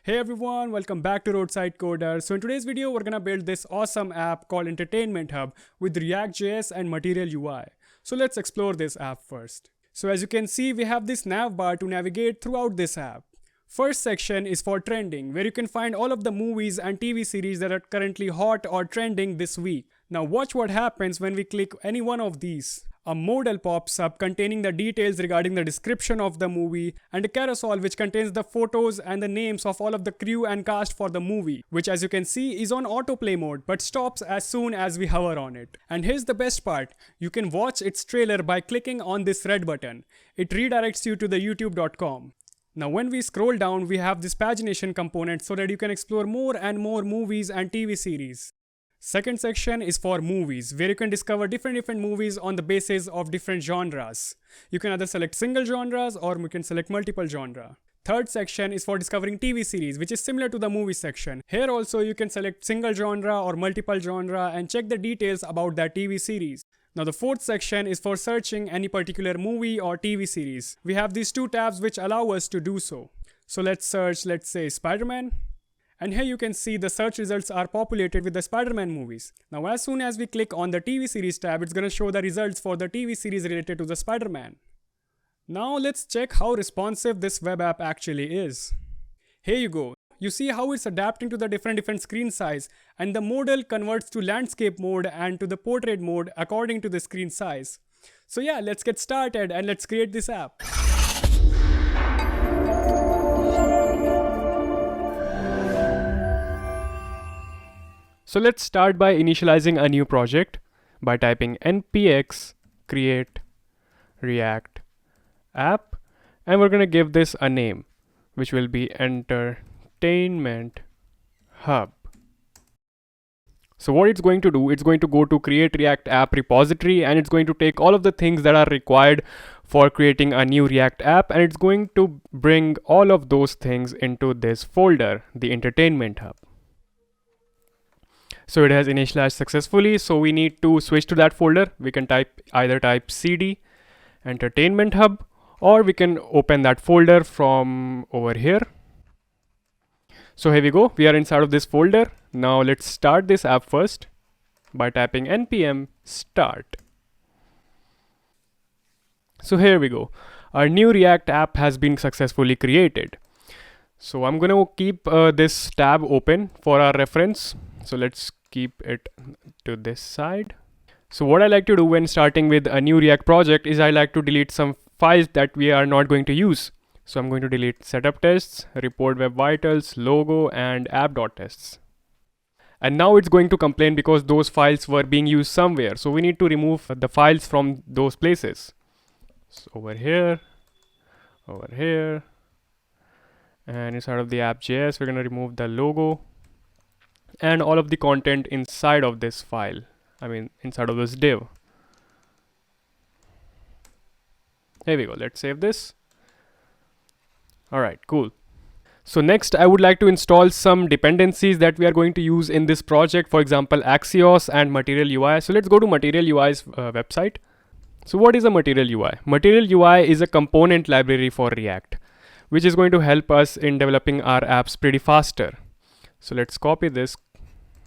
Hey everyone, welcome back to Roadside Coder. So in today's video, we're gonna build this awesome app called Entertainment Hub with React.js and Material UI. So let's explore this app first. So as you can see, we have this nav bar to navigate throughout this app. First section is for trending, where you can find all of the movies and TV series that are currently hot or trending this week. Now watch what happens when we click any one of these. A modal pops up containing the details regarding the description of the movie, and a carousel which contains the photos and the names of all of the crew and cast for the movie, which as you can see is on autoplay mode but stops as soon as we hover on it. And here's the best part, you can watch its trailer by clicking on this red button. It redirects you to the youtube.com. Now when we scroll down, we have this pagination component so that you can explore more and more movies and TV series. Second section is for movies, where you can discover different movies on the basis of different genres. You can either select single genres or you can select multiple genre. Third section is for discovering TV series, which is similar to the movie section. Here also you can select single genre or multiple genre and check the details about that TV series. Now the fourth section is for searching any particular movie or TV series. We have these two tabs which allow us to do so. So let's search, let's say Spider-Man. And here you can see the search results are populated with the Spider-Man movies. Now as soon as we click on the TV series tab, it's going to show the results for the TV series related to the Spider-Man. Now let's check how responsive this web app actually is. Here you go. You see how it's adapting to the different screen size, and the modal converts to landscape mode and to the portrait mode according to the screen size. So yeah, let's get started and let's create this app. So let's start by initializing a new project by typing npx create react app, and we're going to give this a name which will be Entertainment Hub. So what it's going to do, it's going to go to create react app repository, and it's going to take all of the things that are required for creating a new react app, and it's going to bring all of those things into this folder, the Entertainment Hub. So it has initialized successfully, so we need to switch to that folder. We can either type cd Entertainment Hub, or we can open that folder from over here. So here we go, we are inside of this folder. Now let's start this app first by typing npm start. So here we go, our new React app has been successfully created. So I'm gonna keep this tab open for our reference. So let's keep it to this side. So what I like to do when starting with a new React project is I like to delete some files that we are not going to use. So I'm going to delete setup tests, report web vitals, logo, and app.tests. And now it's going to complain because those files were being used somewhere. So we need to remove the files from those places. So over here, and inside of the app.js, we're going to remove the logo and all of the content inside of this file. Inside of this div. Here we go, let's save this. Alright, cool. So next I would like to install some dependencies that we are going to use in this project, for example Axios and Material UI. So let's go to Material UI's website. So what is a Material UI? Material UI is a component library for React, which is going to help us in developing our apps pretty faster. So let's copy this,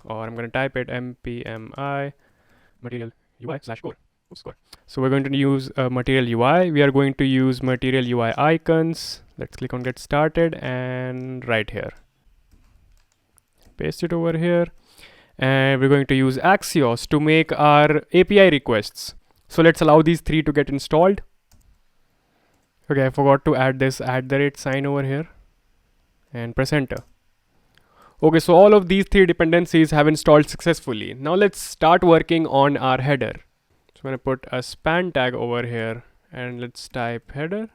or I'm going to type it mpmi Material UI /core. So we're going to use Material UI. We are going to use Material UI icons. Let's click on get started, and right here. Paste it over here. And we're going to use Axios to make our API requests. So let's allow these three to get installed. Okay, I forgot to add this @ sign over here and press enter. Okay, so all of these three dependencies have installed successfully. Now let's start working on our header. So I'm going to put a span tag over here, and let's type header.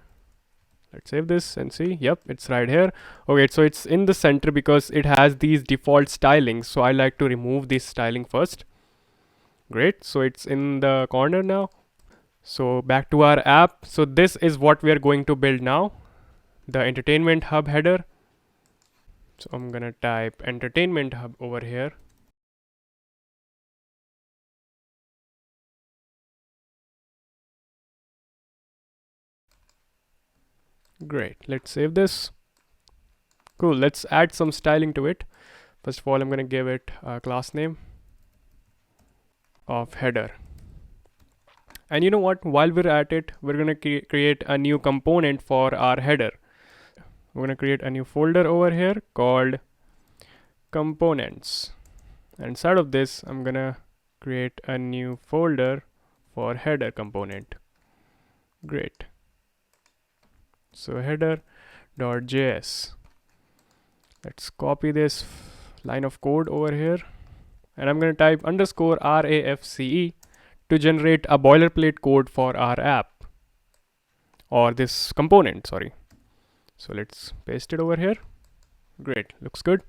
Let's save this and see. Yep, it's right here. Okay, so it's in the center because it has these default stylings. So I like to remove this styling first. Great, so it's in the corner now. So back to our app. So this is what we are going to build now, the Entertainment Hub header. So I'm gonna type Entertainment Hub over here. Great, let's save this. Cool, let's add some styling to it. First of all, I'm going to give it a class name of header. And you know what, while we're at it, we're going to create a new component for our header. We're going to create a new folder over here called components. And inside of this, I'm going to create a new folder for header component. Great. So header.js. Let's copy this line of code over here. And I'm going to type underscore RAFCE to generate a boilerplate code for our app, or this component, sorry. So let's paste it over here. Great, looks good.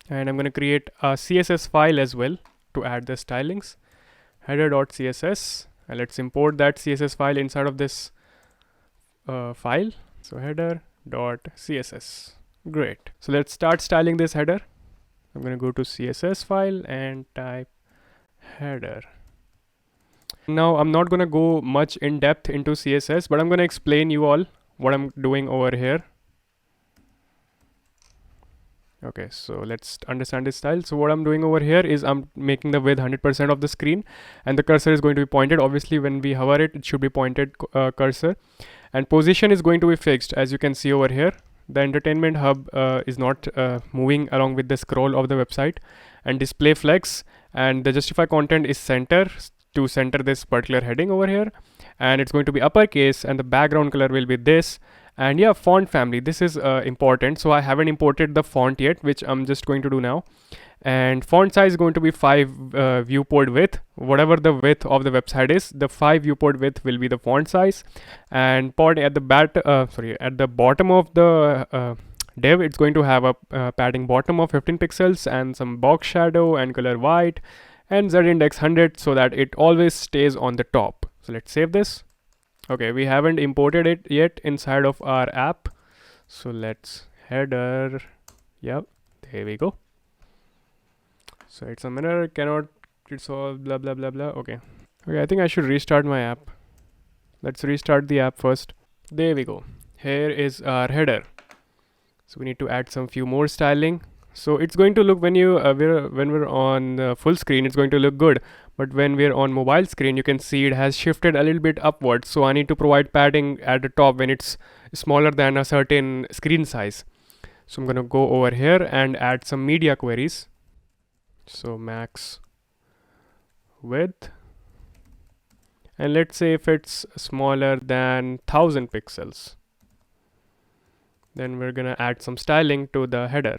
And I'm going to create a CSS file as well to add the stylings. Header.css, and let's import that CSS file inside of this file. So header.css. Great. So let's start styling this header. I'm going to go to CSS file and type header. Now I'm not going to go much in depth into CSS, but I'm going to explain you all what I'm doing over here. Okay, so let's understand this style. So what I'm doing over here is I'm making the width 100% of the screen, and the cursor is going to be pointed. Obviously, when we hover it, it should be pointed cursor, and position is going to be fixed. As you can see over here, the entertainment hub is not moving along with the scroll of the website, and display flex and the justify content is center to center this particular heading over here, and it's going to be uppercase, and the background color will be this. And yeah, font family, this is important. So I haven't imported the font yet, which I'm just going to do now. And font size is going to be 5 viewport width. Whatever the width of the website is, the 5 viewport width will be the font size. And at the bottom of the div, it's going to have a padding bottom of 15 pixels and some box shadow and color white and z-index 100 so that it always stays on the top. So let's save this. Okay, we haven't imported it yet inside of our app. So let's header. Yep, there we go. So it's a minute, cannot resolve, blah, blah, blah, blah. Okay, I think I should restart my app. Let's restart the app first. There we go. Here is our header. So we need to add some few more styling. So it's going to look when we're on full screen, it's going to look good. But when we're on mobile screen, you can see it has shifted a little bit upwards. So I need to provide padding at the top when it's smaller than a certain screen size. So I'm going to go over here and add some media queries. So max width. And let's say if it's smaller than 1000 pixels, then we're going to add some styling to the header.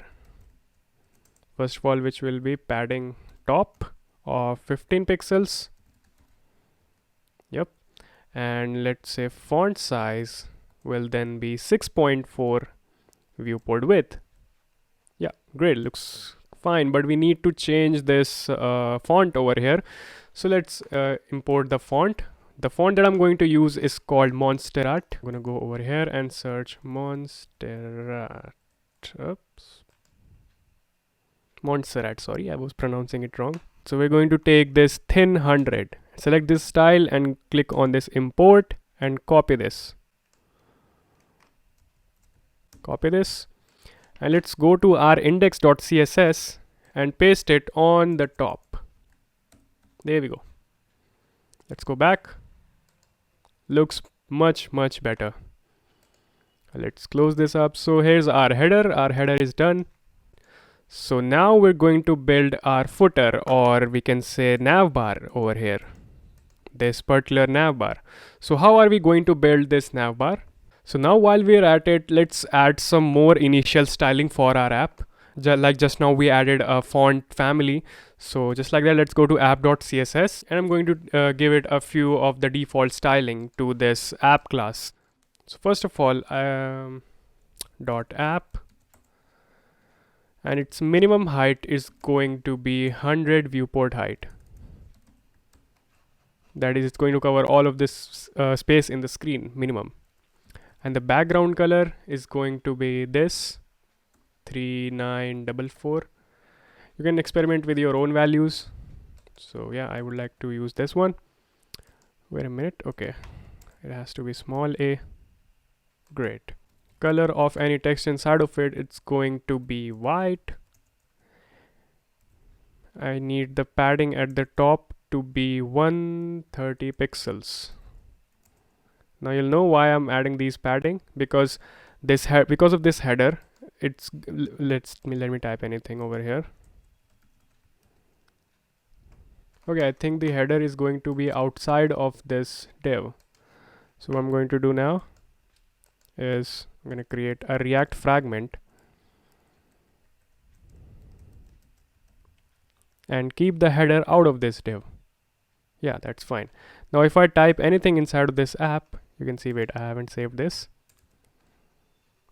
First of all, which will be padding top of 15 pixels. Yep. And let's say font size will then be 6.4 viewport width. Yeah, great, looks fine, but we need to change this font over here. So let's import the font. The font that I'm going to use is called Montserrat. I'm going to go over here and search Montserrat. Oops. Montserrat, sorry, I was pronouncing it wrong. So we're going to take this thin 100, select this style and click on this import and copy this. Copy this. And let's go to our index.css and paste it on the top. There we go. Let's go back. Looks much better. Let's close this up. So here's our header. Our header is done. So now we're going to build our footer, or we can say navbar over here. This particular navbar. So how are we going to build this navbar? So now while we're at it, let's add some more initial styling for our app. Like just now we added a font family. So just like that, let's go to app.css, and I'm going to give it a few of the default styling to this app class. So first of all, .app, and its minimum height is going to be 100 viewport height. That is, it's going to cover all of this space in the screen minimum. And the background color is going to be this 3944. You can experiment with your own values. So yeah, I would like to use this one. Wait a minute. Okay, it has to be small a. Great. color of any text inside of it, it's going to be white. I need the padding at the top to be 130 pixels. Now you'll know why I'm adding these padding, because because of this header, it's let me type anything over here. Okay, I think the header is going to be outside of this div. So what I'm going to do now is I'm going to create a React fragment and keep the header out of this div. Yeah, that's fine. Now if I type anything inside of this app, you can see, wait, I haven't saved this.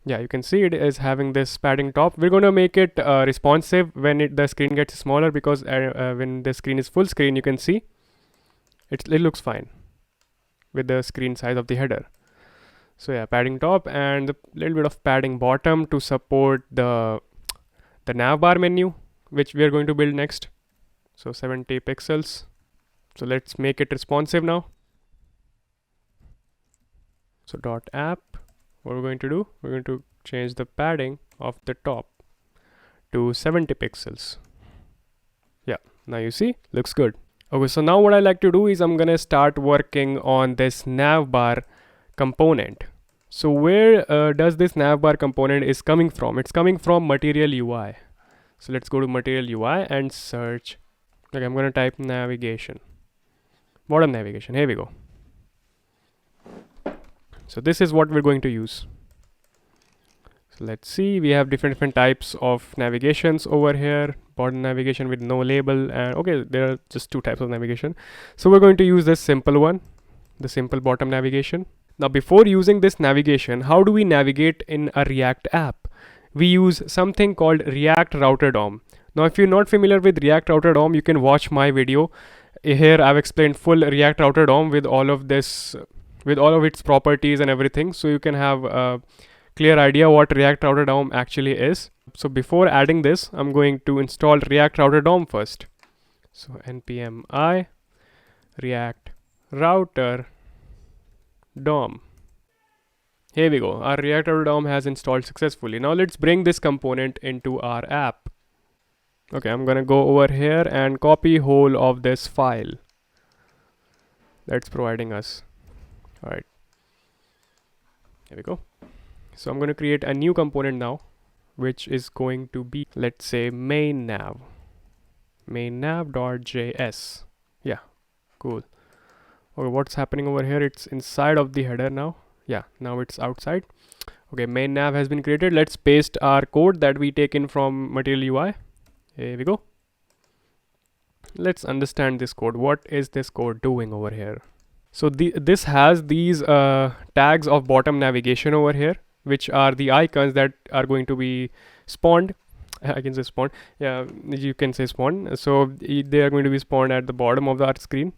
Yeah, you can see it is having this padding top. We're going to make it responsive when the screen gets smaller, because when the screen is full screen, you can see it looks fine with the screen size of the header. So yeah, padding top and a little bit of padding bottom to support the navbar menu, which we are going to build next. So 70 pixels. So let's make it responsive now. So dot app, what we're going to do, we're going to change the padding of the top to 70 pixels. Yeah, now you see, looks good. Okay, so now what I like to do is I'm gonna start working on this navbar component. So where does this navbar component is coming from? It's coming from Material UI. So let's go to Material UI and search. Okay, I'm gonna type navigation, bottom navigation. Here we go. So this is what we're going to use. So let's see, we have different types of navigations over here. Bottom navigation with no label, and okay, there are just two types of navigation. So we're going to use this simple one, the simple bottom navigation. Now before using this navigation, how do we navigate in a React app? We use something called React Router DOM. Now if you're not familiar with React Router DOM, you can watch my video. Here I've explained full React Router DOM with all of this, with all of its properties and everything, so you can have a clear idea what React Router DOM actually is. So before adding this, I'm going to install React Router DOM first. So npm I React Router DOM. Here we go, our React Router DOM has installed successfully. Now let's bring this component into our app. Okay, I'm gonna go over here and copy whole of this file that's providing us. All right, here we go. So I'm going to create a new component now, which is going to be, let's say, main nav, mainNav.js. Yeah, cool. Okay, what's happening over here? It's inside of the header now. Yeah, now it's outside. Okay, main nav has been created. Let's paste our code that we take in from Material UI. Here we go. Let's understand this code. What is this code doing over here? So this has these tags of bottom navigation over here, which are the icons that are going to be spawned. I can say spawned. Yeah, you can say spawned. So they are going to be spawned at the bottom of our screen.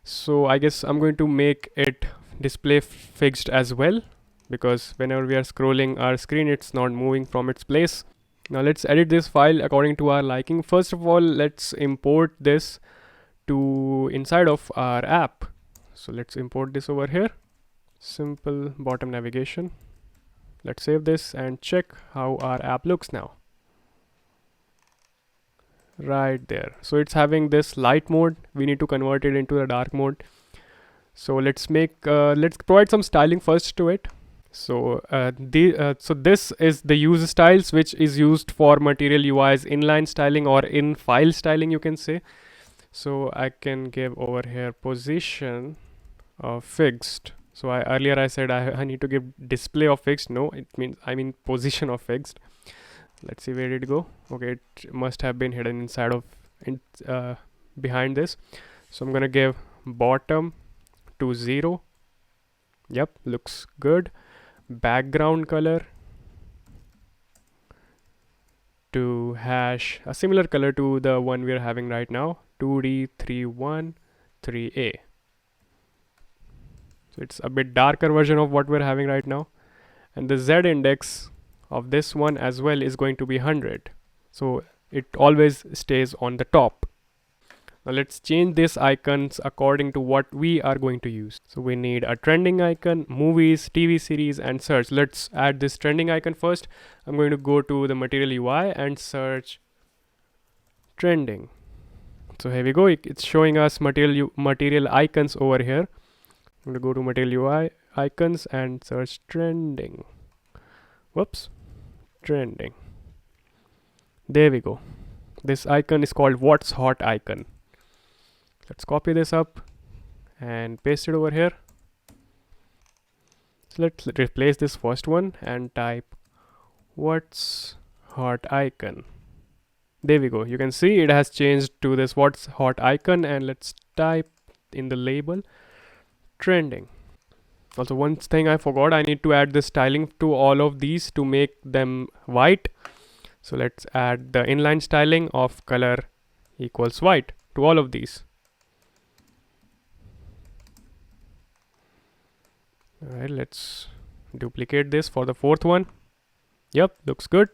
So I guess I'm going to make it display fixed as well, because whenever we are scrolling our screen, it's not moving from its place. Now let's edit this file according to our liking. First of all, let's import this to inside of our app. So let's import this over here. Simple bottom navigation. Let's save this and check how our app looks now. Right there. So it's having this light mode. We need to convert it into the dark mode. So let's provide some styling first to it. So so this is the use styles, which is used for Material UI's inline styling or in file styling, you can say. So I can give over here position of fixed. So earlier I said I need to give display of fixed. No, I mean position of fixed. Let's see, where did it go? Okay, it must have been hidden inside of behind this. So I'm gonna give bottom to 0. Yep, looks good. Background color to hash a similar color to the one we are having right now, 2D313A. So it's a bit darker version of what we're having right now. And the Z index of this one as well is going to be 100. So it always stays on the top. Now let's change these icons according to what we are going to use. So we need a trending icon, movies, TV series, and search. Let's add this trending icon first. I'm going to go to the material UI and search trending. So here we go. It's showing us material icons over here. I'm going to go to material UI icons and search trending. Whoops, trending. There we go. This icon is called what's hot icon. Let's copy this up and paste it over here. So let's replace this first one and type what's hot icon. There we go. You can see it has changed to this what's hot icon, and let's type in the label trending. Also, one thing I forgot, I need to add the styling to all of these to make them white. So let's add the inline styling of color equals white to all of these. All right, let's duplicate this for the fourth one. Yep, looks good.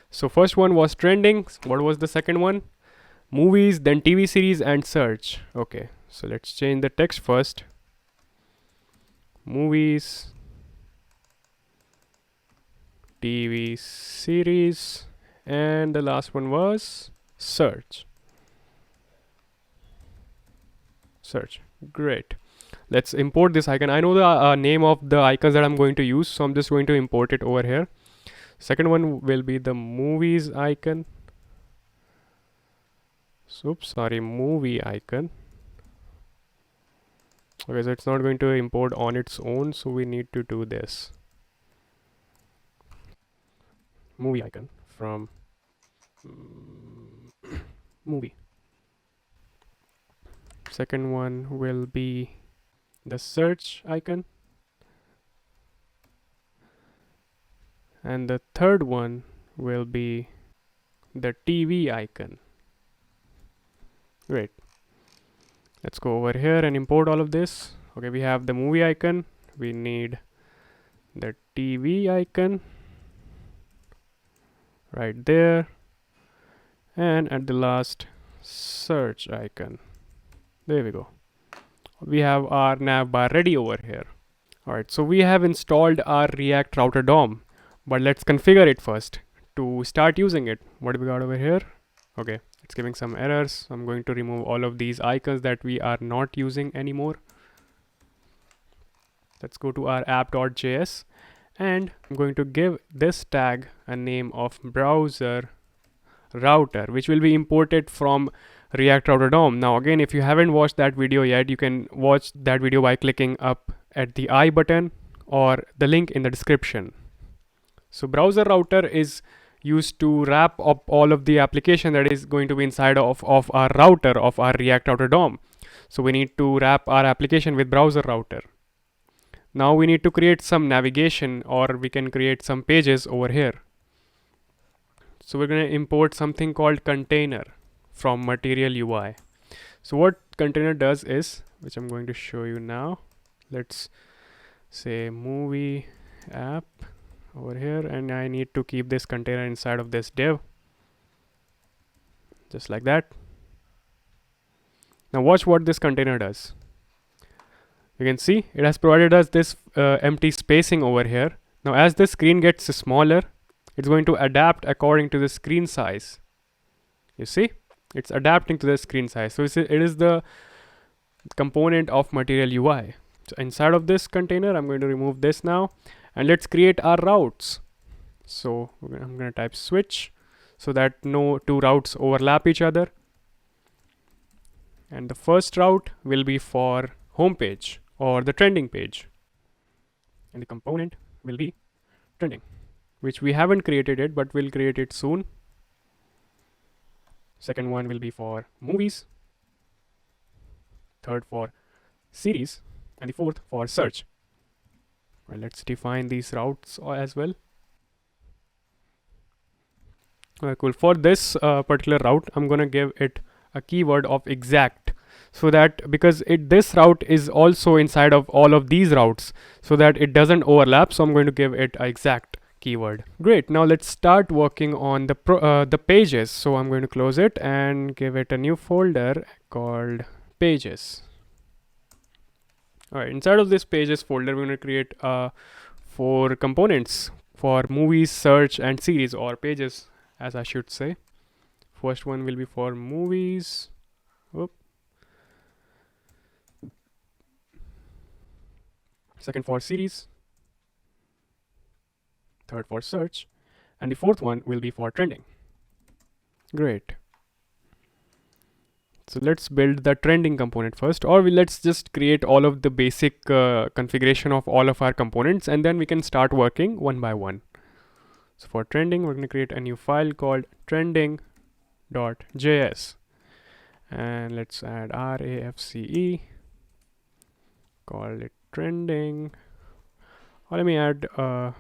So first one was trending. What was the second one? Movies, then TV series and search. Okay, so let's change the text first. Movies, TV series, and the last one was search. Search. Great. Let's import this icon. I know the name of the icons that I'm going to use, so I'm just going to import it over here. Second one will be the movies icon. Oops, sorry, movie icon. Okay, so it's not going to import on its own, so we need to do this. Movie icon from movie. Second one will be the search icon. And the third one will be the TV icon. Great. Let's go over here and import all of this. Okay, we have the movie icon. We need the TV icon right there. And at the last, search icon. There we go. We have our nav bar ready over here. Alright, so we have installed our React Router DOM, but let's configure it first to start using it. What do we got over here? Okay, it's giving some errors. I'm going to remove all of these icons that we are not using anymore. Let's go to our app.js, and I'm going to give this tag a name of browser router, which will be imported from React Router DOM. Now again, if you haven't watched that video yet, you can watch that video by clicking up at the I button or the link in the description. So browser router is used to wrap up all of the application that is going to be inside of our router, of our React Router DOM. So we need to wrap our application with browser router. Now we need to create some navigation, or we can create some pages over here. So we're going to import something called container from material UI. So what container does is, which I'm going to show you now. Let's say movie app over here, and I need to keep this container inside of this div, just like that. Now watch what this container does. You can see it has provided us this empty spacing over here. Now as the screen gets smaller, it's going to adapt according to the screen size. You see, it's adapting to the screen size. So it is the component of material UI. So inside of this container, I'm going to remove this now, and let's create our routes. So I'm going to type switch so that no two routes overlap each other. And the first route will be for home page or the trending page. And the component will be trending, which we haven't created it, but we'll create it soon. Second one will be for movies. Third for series. And the fourth for search. Well, let's define these routes as well. Cool. For this particular route, I'm going to give it a keyword of exact, so that because this route is also inside of all of these routes, so that it doesn't overlap. So I'm going to give it an exact keyword. Great. Now let's start working on the pages. So I'm going to close it and give it a new folder called pages. All right. Inside of this pages folder, we're going to create 4 components for movies, search, and series, or pages, as I should say. First one will be for movies. Oop. Second for series. Third for search. And the fourth one will be for trending. Great. So let's build the trending component first, or let's just create all of the basic configuration of all of our components, and then we can start working one by one. So for trending, we're going to create a new file called trending.js, and let's add RAFCE, call it trending. Or let me add a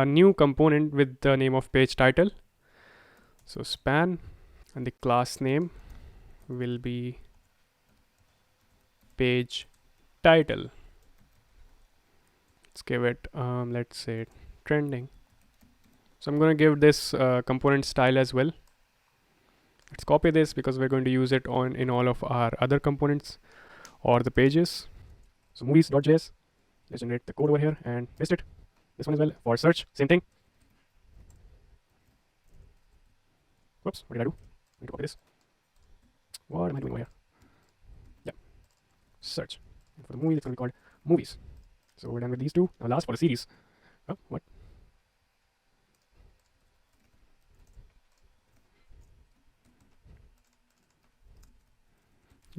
new component with the name of page title. So span, and the class name will be page title. Let's give it, let's say trending. So I'm going to give this component style as well. Let's copy this because we're going to use it in all of our other components or the pages. So movies.js, let's generate the code over here and paste it. This one as well. For search, same thing. Whoops, what did I do? I need to copy this. What am I doing over here? Yeah, search. And for the movie, it's going to be called movies. So we're done with these two. Now last for the series. Oh, what?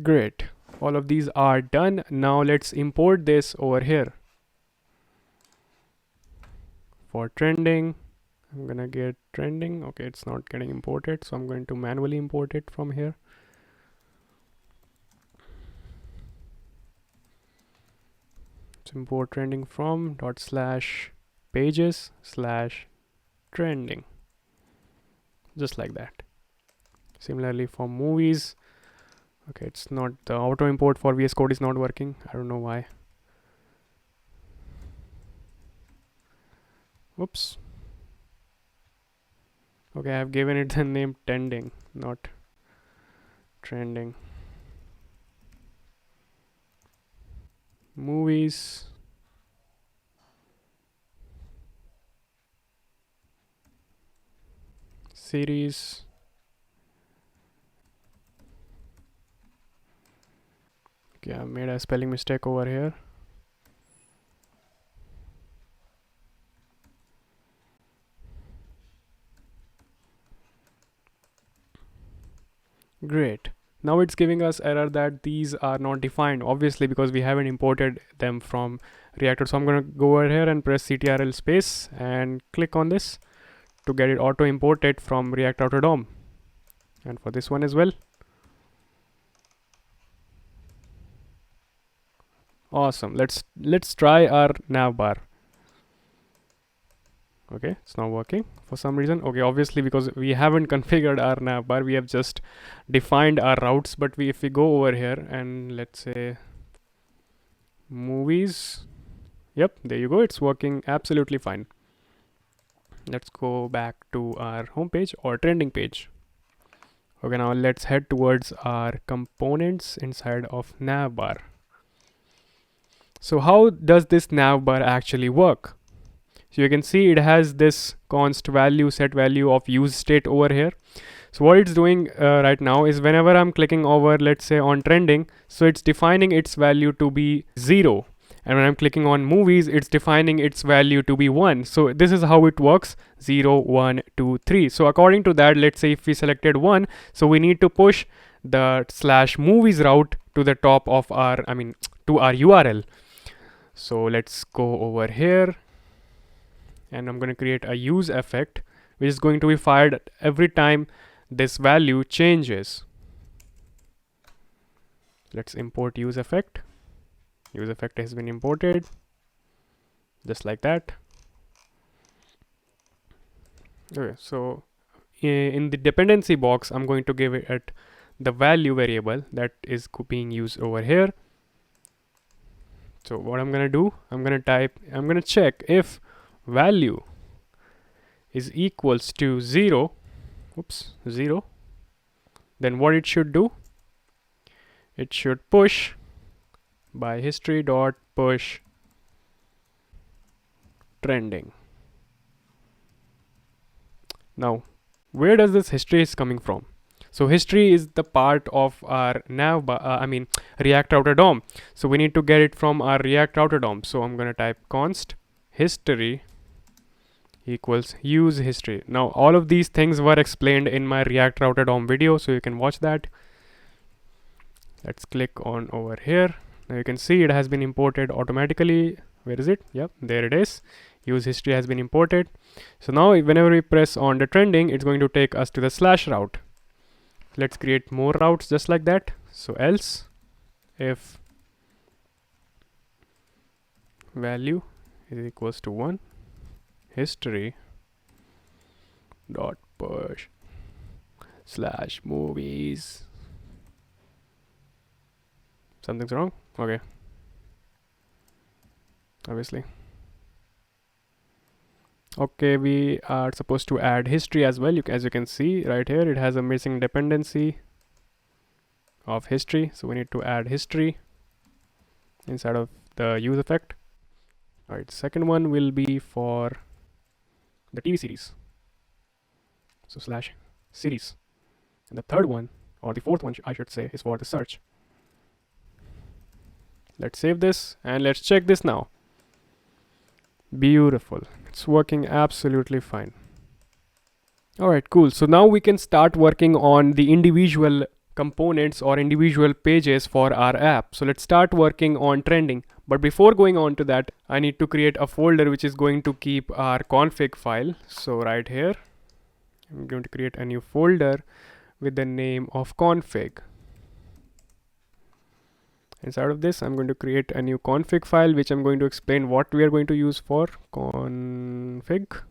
Great. All of these are done. Now let's import this over here. For trending, I'm gonna get trending. Okay, it's not getting imported, so I'm going to manually import it from here. Let's import trending from /pages/trending, just like that. Similarly for movies. Okay, it's not, the auto import for VS Code is not working. I don't know why. Whoops. Okay, I've given it the name tending, not trending. Movies. Series. Okay, I made a spelling mistake over here. Great. Now it's giving us error that these are not defined, obviously because we haven't imported them from Reactor. So I'm going to go over here and press CTRL space and click on this to get it auto imported from React Router DOM. And for this one as well. Awesome. Let's try our navbar. Okay, it's not working for some reason. Okay, obviously because we haven't configured our navbar, we have just defined our routes. But if we go over here and let's say movies, yep, there you go, it's working absolutely fine. Let's go back to our home page or trending page. Okay, now let's head towards our components inside of navbar. So how does this navbar actually work? So you can see it has this const value, set value of use state over here. So what it's doing right now is whenever I'm clicking over, let's say on trending, so it's defining its value to be 0. And when I'm clicking on movies, it's defining its value to be 1. So this is how it works: 0, 1, 2, 3. So according to that, let's say if we selected 1, so we need to push the /movies route to the top of our, to our URL. So let's go over here and I'm going to create a use effect, which is going to be fired every time this value changes. Let's import use effect. Use effect has been imported, just like that. Okay, so in the dependency box, I'm going to give it the value variable that is being used over here. So what I'm going to do, I'm going to check if value is equals to 0, then what it should do? It should push by history dot push trending. Now, where does this history is coming from? So history is the part of our React Router DOM. So we need to get it from our React Router DOM. So I'm gonna type const history equals use history. Now all of these things were explained in my React Router DOM video, so you can watch that. Let's click on over here. Now you can see it has been imported automatically. Where is it? Yep, there it is. Use history has been imported. So now whenever we press on the trending, it's going to take us to the slash route. Let's create more routes just like that. So else if value is equals to 1, history dot push slash movies. Something's wrong. Okay, obviously. Okay, we are supposed to add history as well. As you can see right here, it has a missing dependency of history, so we need to add history inside of the use effect. All right, second one will be for the TV series, so slash series, and the third one, or the fourth one I should say, is for the search. Let's save this and let's check this now. Beautiful, it's working absolutely fine. Alright, cool. So now we can start working on the individual components or individual pages for our app. So let's start working on trending. But before going on to that, I need to create a folder which is going to keep our config file. So right here, I'm going to create a new folder with the name of config. Inside of this, I'm going to create a new config file, which I'm going to explain what we are going to use for config.js.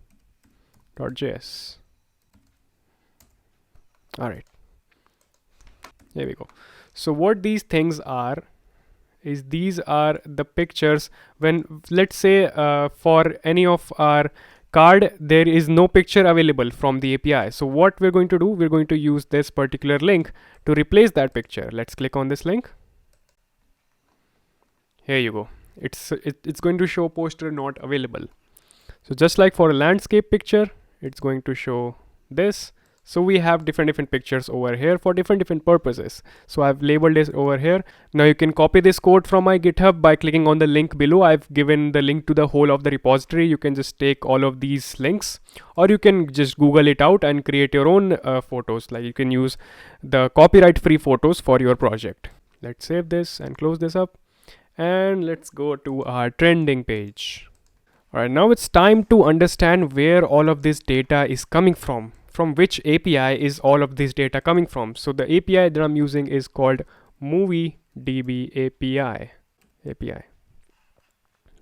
All right, here we go. So what these things are is these are the pictures when, let's say, for any of our card, there is no picture available from the API. So what we're going to do, we're going to use this particular link to replace that picture. Let's click on this link. Here you go. It's going to show poster not available. So just like for a landscape picture, it's going to show this. So we have different pictures over here for different purposes. So I've labeled this over here. Now you can copy this code from my GitHub by clicking on the link below. I've given the link to the whole of the repository. You can just take all of these links, or you can just Google it out and create your own photos. Like you can use the copyright-free photos for your project. Let's save this and close this up. And let's go to our trending page. All right, now it's time to understand where all of this data is coming from. From which API is all of this data coming from? So the API that I'm using is called MovieDB API.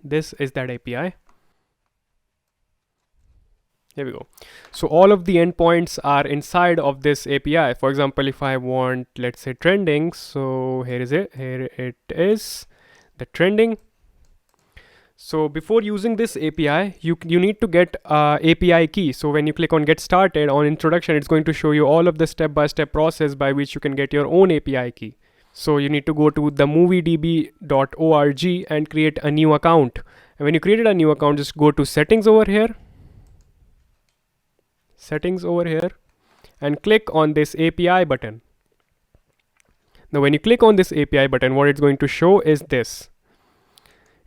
This is that API. Here we go. So all of the endpoints are inside of this API. For example, if I want, let's say, trending, so here is it. Here it is, the trending. So before using this API, you need to get API key. So when you click on get started on introduction, it's going to show you all of the step-by-step process by which you can get your own API key. So you need to go to the moviedb.org and create a new account. And when you created a new account, just go to settings over here. And click on this API button. Now when you click on this API button, what it's going to show is this.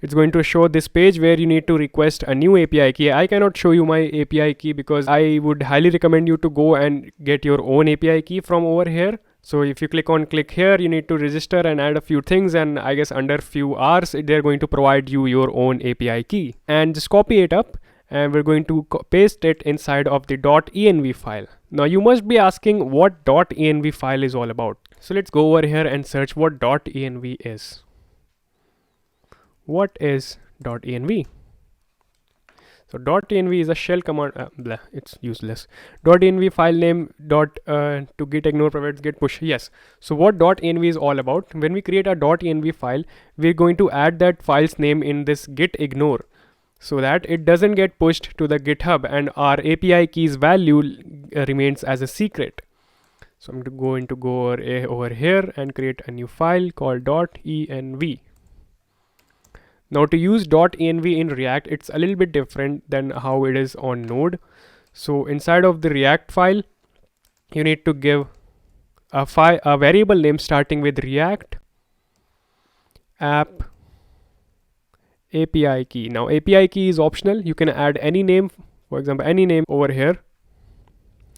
It's going to show this page where you need to request a new API key. I cannot show you my API key because I would highly recommend you to go and get your own API key from over here. So if you click here, you need to register and add a few things, and I guess under few hours they're going to provide you your own API key. And just copy it up, and we're going to paste it inside of the .env file. Now you must be asking what .env file is all about. So let's go over here and search what .env is. What is .env? So .env is a shell command. It's useless. .env file name to git ignore provides git push. Yes. So what .env is all about? When we create a .env file, we're going to add that file's name in this git ignore. so that it doesn't get pushed to the GitHub and our API keys value remains as a secret. So I'm going to go over here and create a new file called .env. Now to use .env in React, it's a little bit different than how it is on Node. So inside of the React file, you need to give a variable name starting with React app API key. Now API key is optional. You can add any name, for example, any name over here,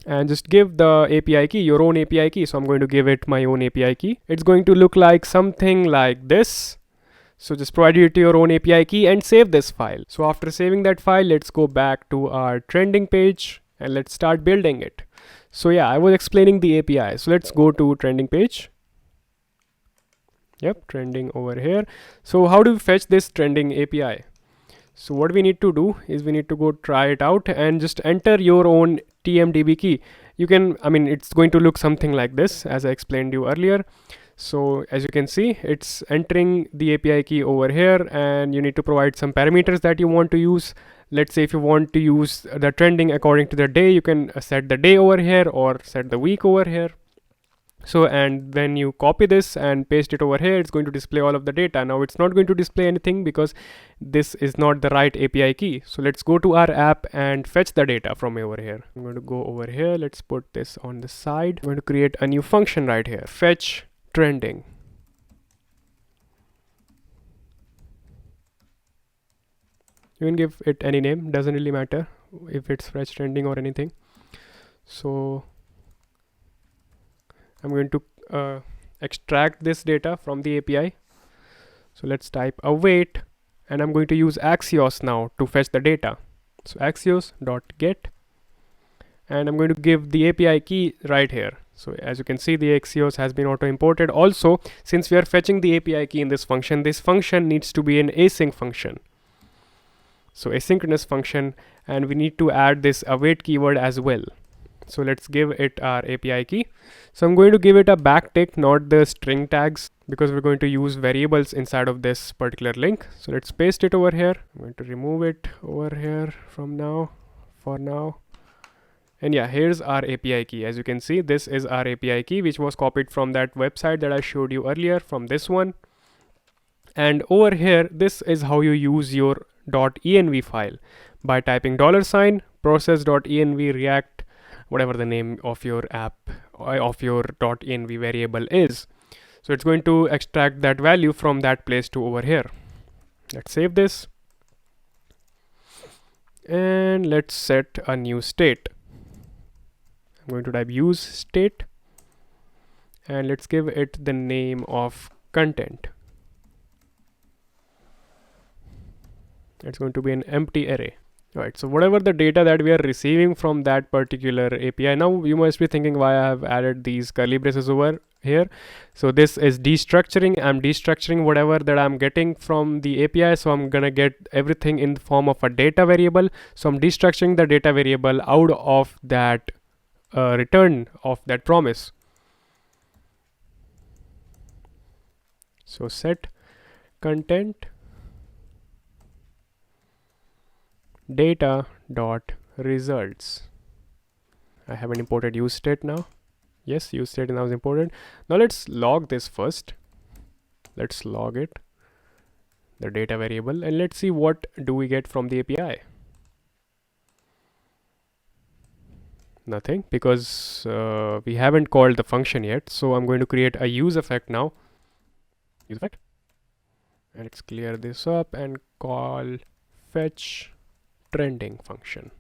and just give the API key your own API key. So I'm going to give it my own API key. It's going to look like something like this. So just provide it to your own API key and save this file. So after saving that file, let's go back to our trending page and let's start building it. So yeah, I was explaining the API. So let's go to trending page. Yep, trending over here. So how do we fetch this trending API? So what we need to do is we need to go try it out and just enter your own TMDB key. You can, it's going to look something like this as I explained you earlier. So as you can see, it's entering the API key over here, and you need to provide some parameters that you want to use. Let's say if you want to use the trending according to the day, you can set the day over here or set the week over here. So, and when you copy this and paste it over here, it's going to display all of the data. Now it's not going to display anything because this is not the right API key. So let's go to our app and fetch the data from over here. I'm going to go over here. Let's put this on the side. I'm going to create a new function right here. Fetch trending. You can give it any name, doesn't really matter if it's fetch trending or anything. So I'm going to extract this data from the API. So let's type await, and I'm going to use Axios now to fetch the data. So axios.get, and I'm going to give the API key right here. So as you can see, the Axios has been auto imported. Also, since we are fetching the API key in this function needs to be an async function. So asynchronous function, and we need to add this await keyword as well. So let's give it our API key. So I'm going to give it a backtick, not the string tags, because we're going to use variables inside of this particular link. So let's paste it over here. I'm going to remove it over here from now, for now. And yeah, here's our API key. As you can see, this is our API key, which was copied from that website that I showed you earlier, from this one. And over here, this is how you use your .env file by typing $ process.env react, whatever the name of your app of your .env variable is. So it's going to extract that value from that place to over here. Let's save this. And let's set a new state. I'm going to type use state, and let's give it the name of content. It's going to be an empty array. Right, so whatever the data that we are receiving from that particular API, now you must be thinking why I have added these curly braces over here. So this is destructuring. I'm destructuring whatever that I'm getting from the API. So I'm gonna get everything in the form of a data variable. So I'm destructuring the data variable out of that return of that promise. So set content data dot results. I haven't imported use state now. Yes, use state now is imported. Now let's log this first. Let's log it, the data variable, and let's see what do we get from the API. Nothing, because we haven't called the function yet. So I'm going to create a use effect now. Use effect, and let's clear this up and call fetch trending function.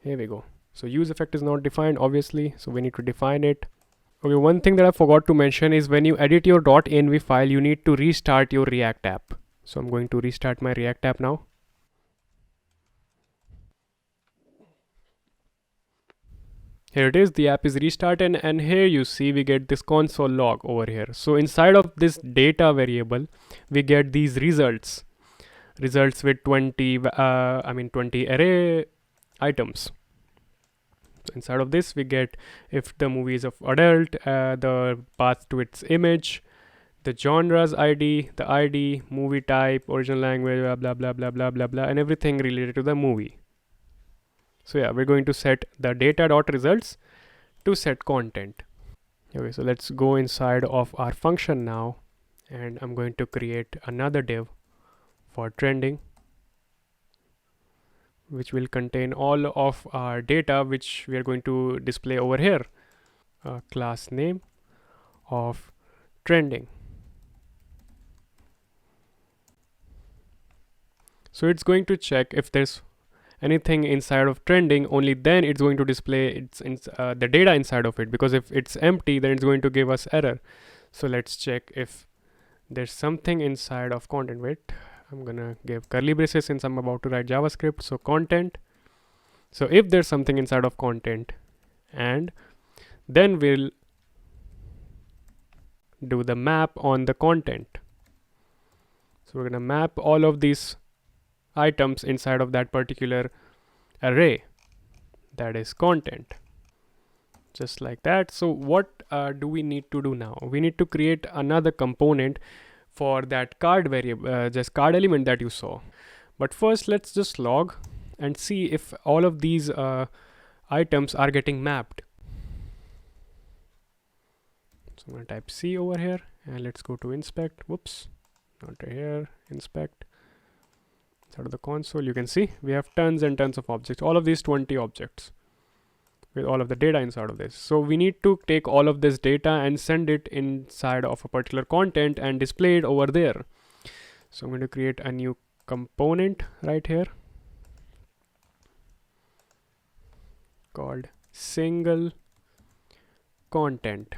Here we go. So use effect is not defined, obviously, so we need to define it. Okay, one thing that I forgot to mention is when you edit your .env file, you need to restart your React app. So I'm going to restart my React app now. Here it is, the app is restarted, and here you see we get this console log over here. So inside of this data variable, we get these results with 20 array items. So inside of this we get if the movie is of adult, the path to its image, the genres ID, the ID, movie type, original language, blah blah blah blah blah blah blah, and everything related to the movie. So yeah, we're going to set the data.results to set content. Okay, so let's go inside of our function now, and I'm going to create another div for trending, which will contain all of our data which we are going to display over here. Class name of trending. So it's going to check if there's anything inside of trending, only then it's going to display the data inside of it, because if it's empty then it's going to give us error. So let's check if there's something inside of content. Wait, I'm gonna give curly braces since I'm about to write JavaScript. So content. So if there's something inside of content, and then we'll do the map on the content. So we're gonna map all of these items inside of that particular array, that is content, just like that. So what do we need to do now? We need to create another component for that card variable, just card element that you saw. But first let's just log and see if all of these items are getting mapped. So I'm gonna type C over here, and let's go to inspect. Whoops, not right here. Inspect. Out of the console, you can see we have tons and tons of objects, all of these 20 objects with all of the data inside of this. So we need to take all of this data and send it inside of a particular content and display it over there. So I'm going to create a new component right here called single content.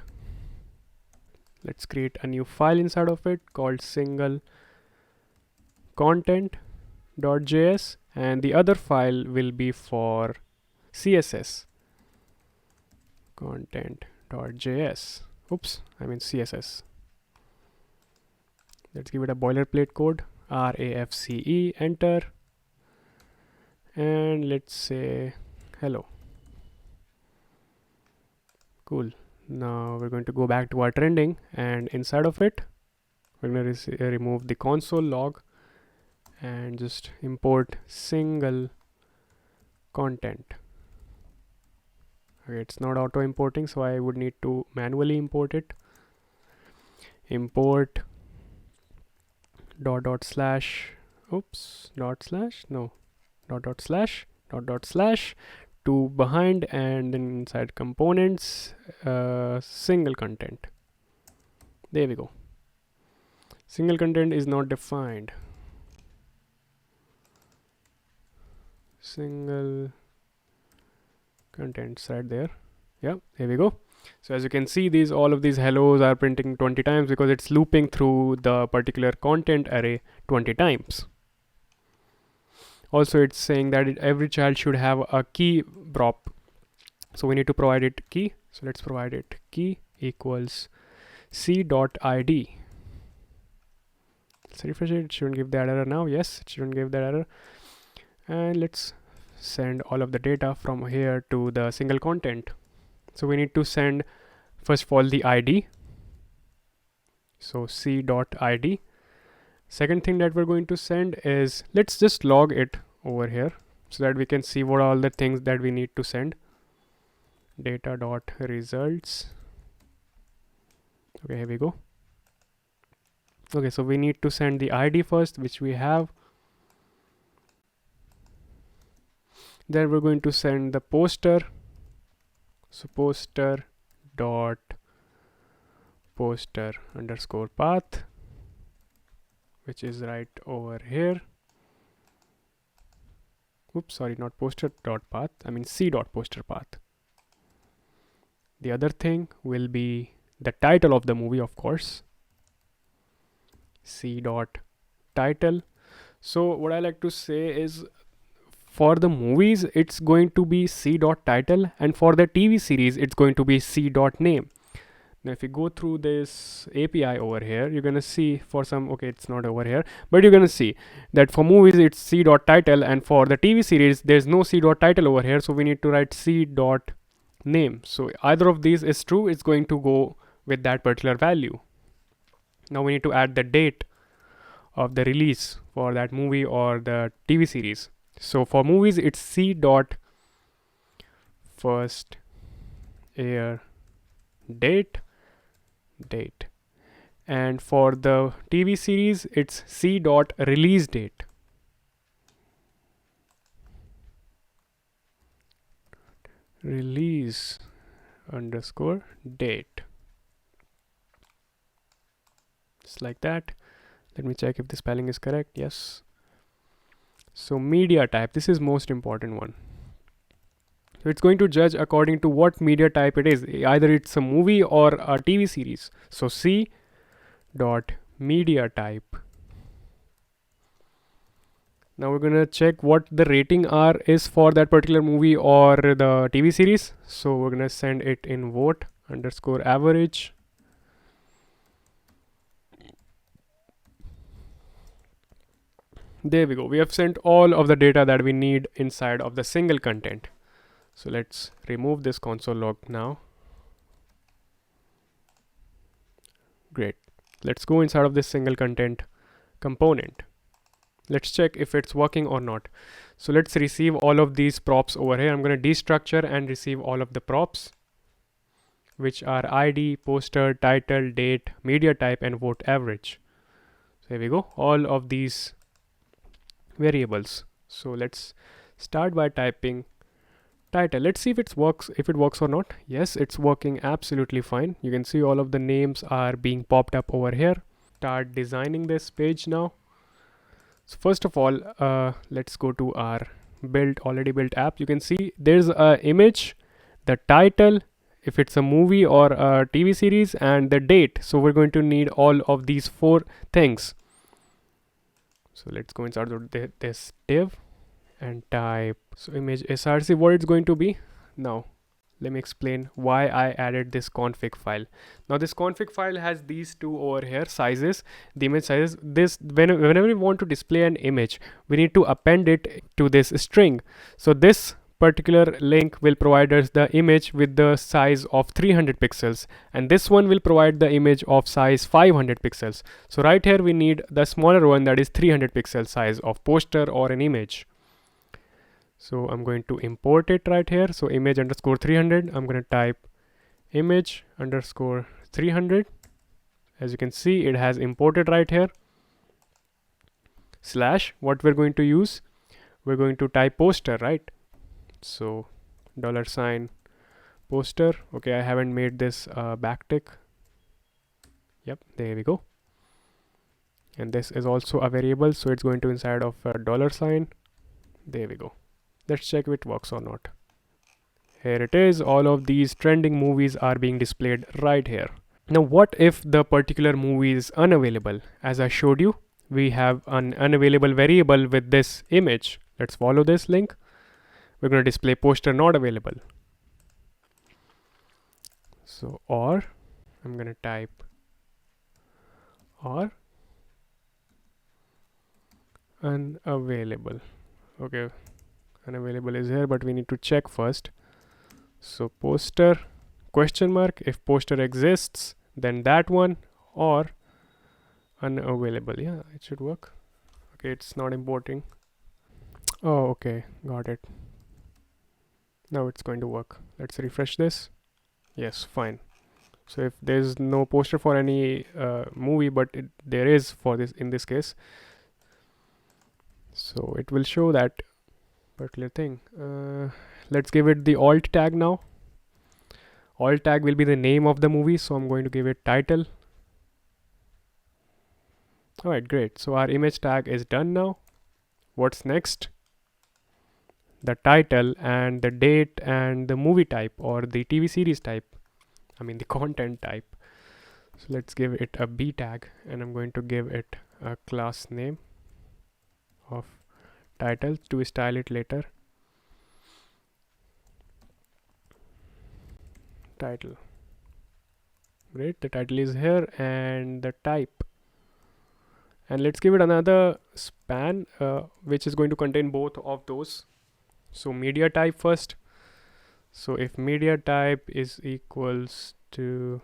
Let's create a new file inside of it called single content.js, and the other file will be for CSS, content.js. Oops, I mean CSS. Let's give it a boilerplate code, RAFCE, enter, and let's say hello. Cool. Now we're going to go back to our trending, and inside of it we're going to remove the console log and just import single content. Okay, it's not auto importing, so I would need to manually import it. Import dot slash to behind, and then inside components single content. There we go. Single content is not defined. Single contents right there. Yeah, here we go. So as you can see, all of these hellos are printing 20 times because it's looping through the particular content array 20 times. Also, it's saying that every child should have a key prop, so we need to provide it key. So let's provide it key equals c.id. Let's refresh it. It shouldn't give that error now. Yes, it shouldn't give that error. And let's send all of the data from here to the single content. So we need to send first of all the ID. So c.id. Second thing that we're going to send is, let's just log it over here so that we can see what are all the things that we need to send. Data.results. Okay, here we go. Okay, so we need to send the ID first, which we have. Then we're going to send the poster. So poster dot poster underscore path, which is right over here. Oops, sorry, not poster dot path, I mean c dot poster path. The other thing will be the title of the movie, of course. C dot title. So what I like to say is, for the movies it's going to be c dot title, and for the TV series it's going to be c dot name. Now if you go through this API over here, you're gonna see for some, okay, it's not over here, but you're gonna see that for movies it's c dot title, and for the TV series there's no c dot title over here, so we need to write c dot name. So either of these is true, it's going to go with that particular value. Now we need to add the date of the release for that movie or the TV series. So for movies, it's C dot first air date, and for the TV series, it's C dot release date. Release underscore date. Just like that. Let me check if the spelling is correct. Yes. So media type, this is most important one. So it's going to judge according to what media type it is. Either it's a movie or a TV series. So C dot media type. Now we're gonna check what the rating R is for that particular movie or the TV series. So we're gonna send it in vote underscore average. There we go. We have sent all of the data that we need inside of the single content. So let's remove this console log now. Great. Let's go inside of this single content component. Let's check if it's working or not. So let's receive all of these props over here. I'm going to destructure and receive all of the props, which are ID, poster, title, date, media type, and vote average. So here we go. All of these variables. So let's start by typing title. Let's see if it works or not. Yes, it's working absolutely fine. You can see all of the names are being popped up over here. Start designing this page now. So first of all, let's go to our already built app. You can see there's a image, the title, if it's a movie or a TV series, and the date. So we're going to need all of these 4 things. So let's go inside this div and type image src, what it's going to be. Now let me explain why I added this config file. Now this config file has these 2 over here sizes, the image sizes. Whenever we want to display an image, we need to append it to this string. So this particular link will provide us the image with the size of 300 pixels, and this one will provide the image of size 500 pixels. So right here we need the smaller one, that is 300 pixel size of poster or an image. So I'm going to import it right here. So image underscore 300, I'm going to type image underscore 300. As you can see, it has imported right here. Slash, what we're going to use, we're going to type poster, right? So $sign poster. Okay, I haven't made this backtick. Yep, there we go. And this is also a variable, so it's going to inside of a $sign. There we go. Let's check if it works or not. Here it is. All of these trending movies are being displayed right here. Now what if the particular movie is unavailable? As I showed you, we have an unavailable variable with this image. Let's follow this link. We're going to display poster not available. So or I'm going to type or unavailable. Okay, unavailable is here, but we need to check first. So poster question mark, if poster exists, then that one, or unavailable. Yeah, it should work. Okay, it's not importing. Oh, okay, got it. Now it's going to work. Let's refresh this. Yes, fine. So if there's no poster for any movie, but there is for this in this case, so it will show that particular thing. Let's give it the alt tag now. Alt tag will be the name of the movie, so I'm going to give it title. Alright, great. So our image tag is done now. What's next? The title and the date and the movie type or the TV series type. I mean the content type. So let's give it a B tag, and I'm going to give it a class name of title to style it later. Title. Great, the title is here, and the type. And let's give it another span which is going to contain both of those. So media type first. So if media type is equals to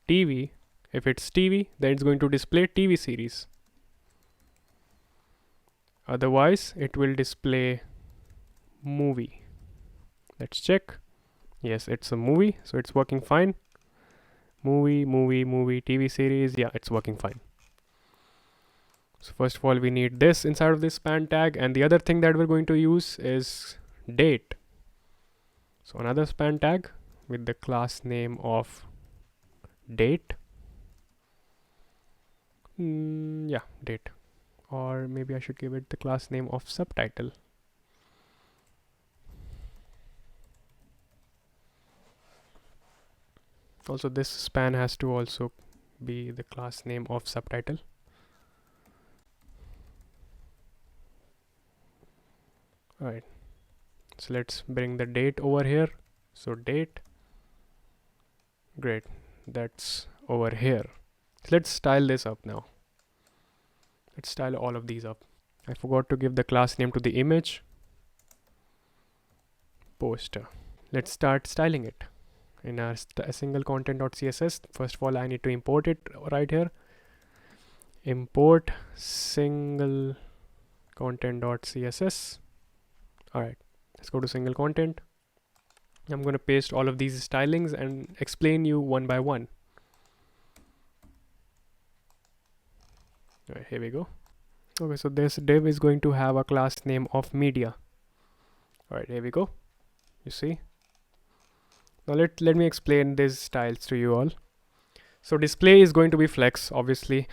TV, If it's TV, then it's going to display TV series. Otherwise, it will display movie. Let's check. Yes, it's a movie, so it's working fine. Movie, TV series. Yeah, it's working fine. So first of all, we need this inside of this span tag, and the other thing that we're going to use is date. So another span tag with the class name of date. Yeah, date. Or maybe I should give it the class name of subtitle. Also, this span has to also be the class name of subtitle. Alright, so let's bring the date over here. So date, great, that's over here. So let's style this up now. Let's style all of these up. I forgot to give the class name to the image. Poster. Let's start styling it. In our single content.css, first of all, I need to import it right here. Import single content.css. Alright, let's go to single content. I'm going to paste all of these stylings and explain you one by one. Alright, here we go. Okay, so this div is going to have a class name of media. Alright, here we go. You see? Now let me explain these styles to you all. So display is going to be flex, obviously.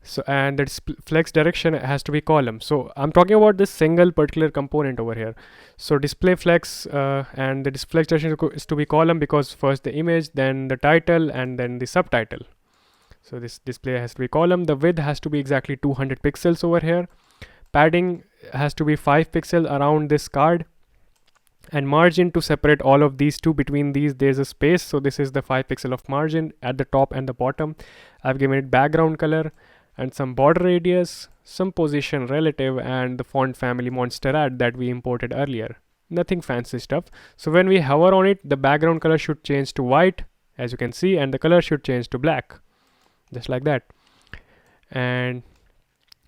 So and the flex direction has to be column. So I'm talking about this single particular component over here. So display flex and the flex direction is to be column because first the image, then the title, and then the subtitle. So this display has to be column. The width has to be exactly 200 pixels over here. Padding has to be 5 pixels around this card. And margin, to separate all of these two, between these there's a space, so this is the 5 pixel of margin at the top and the bottom. I've given it background color and some border radius, some position relative, and the font family monsterrad that we imported earlier. Nothing fancy stuff. So when we hover on it, the background color should change to white, as you can see, and the color should change to black, just like that. And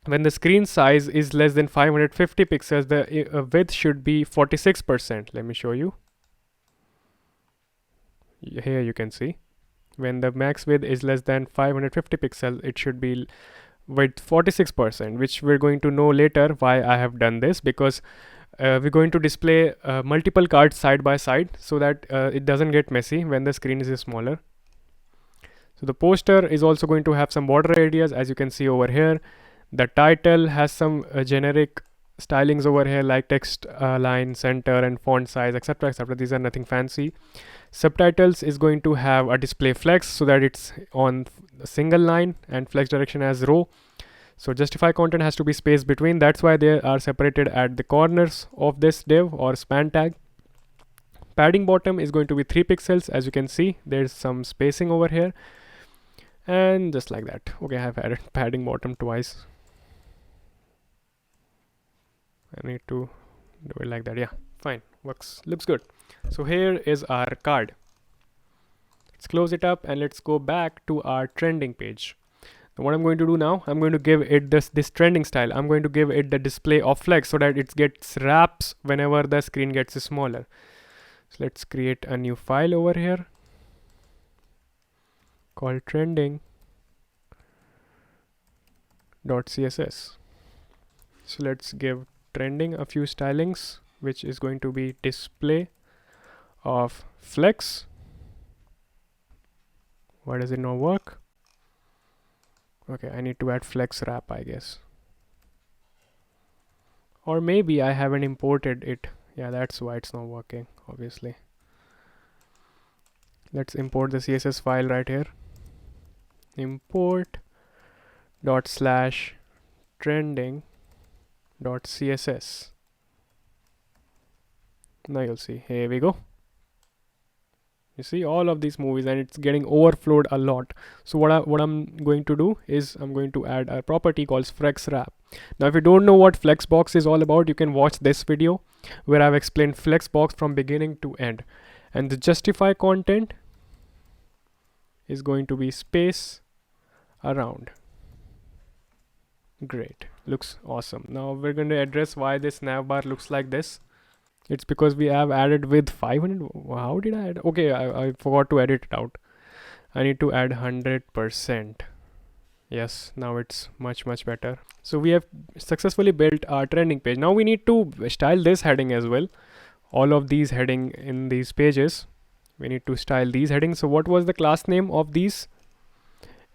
when the screen size is less than 550 pixels, the width should be 46%. Let me show you. Here you can see. When the max width is less than 550 pixels, it should be with 46%, which we're going to know later why I have done this, because we're going to display multiple cards side by side so that it doesn't get messy when the screen is smaller. So the poster is also going to have some border radius, as you can see over here. The title has some generic stylings over here like text line, center, and font size, etc, etc. These are nothing fancy. Subtitles is going to have a display flex so that it's on a single line, and flex direction as row. So justify content has to be space between. That's why they are separated at the corners of this div or span tag. Padding bottom is going to be 3 pixels. As you can see, there's some spacing over here. And just like that. Okay, I have added padding bottom twice. I need to do it like that. Yeah, fine, works, looks good. So here is our card. Let's close it up and let's go back to our trending page. Now what I'm going to do now, I'm going to give it this trending style. I'm going to give it the display of flex so that it gets wraps whenever the screen gets smaller. So let's create a new file over here called trending.css. So let's give trending a few stylings, which is going to be display of flex. Why does it not work? Okay, I need to add flex wrap, I guess. Or maybe I haven't imported it. Yeah, that's why it's not working, obviously. Let's import the CSS file right here. Import ./trending.css. Now you'll see, here we go. You see all of these movies, and it's getting overflowed a lot. So what I'm going to do is I'm going to add a property called flex wrap. Now if you don't know what Flexbox is all about, you can watch this video where I've explained Flexbox from beginning to end. And the justify content is going to be space around. Great, looks awesome. Now we're going to address why this navbar looks like this. It's because we have added with 500. How did I add? Okay, I forgot to edit it out. I need to add 100%. Yes, now it's much better. So we have successfully built our trending page. Now we need to style this heading as well. All of these heading in these pages, we need to style these headings. So what was the class name of these?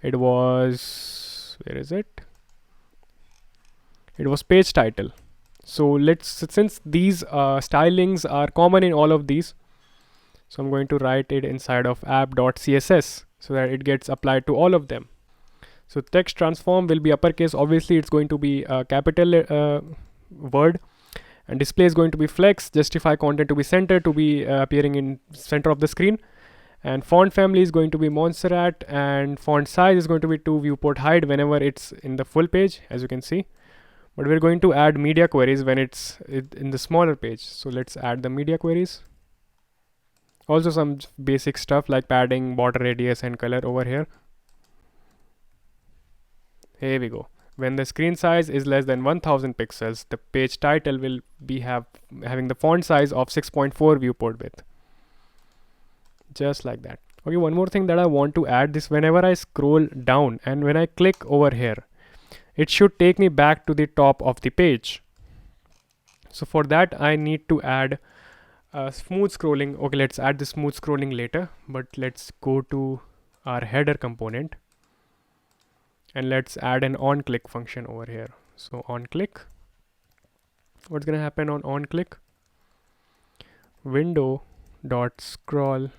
It was, where is it? It was page title. So since these stylings are common in all of these, so I'm going to write it inside of app.css so that it gets applied to all of them. So text transform will be uppercase. Obviously it's going to be a capital word, and display is going to be flex. Justify content to be center, to be appearing in center of the screen. And font family is going to be Montserrat, and font size is going to be 2 viewport height whenever it's in the full page, as you can see. But we're going to add media queries when it's in the smaller page. So let's add the media queries. Also some basic stuff like padding, border radius and color over here. Here we go. When the screen size is less than 1000 pixels, the page title will be having the font size of 6.4 viewport width. Just like that. Okay, one more thing that I want to add this whenever I scroll down and when I click over here, it should take me back to the top of the page. So for that I need to add smooth scrolling. Okay, let's add the smooth scrolling later, but let's go to our header component and let's add an on click function over here. So on click, what's gonna happen on click? Window dot scroll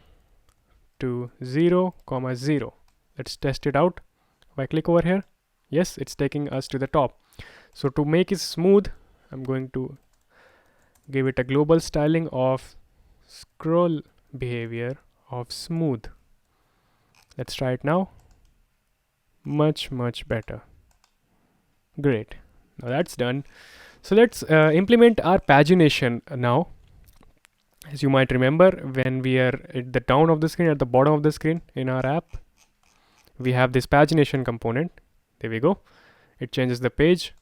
to 0, 0. Let's test it out. If I click over here, yes, it's taking us to the top. So to make it smooth, I'm going to give it a global styling of scroll behavior of smooth. Let's try it now. Much better. Great. Now that's done. So let's implement our pagination now. As you might remember, when we are at the down of the screen, at the bottom of the screen in our app, we have this pagination component. There we go. It changes the page.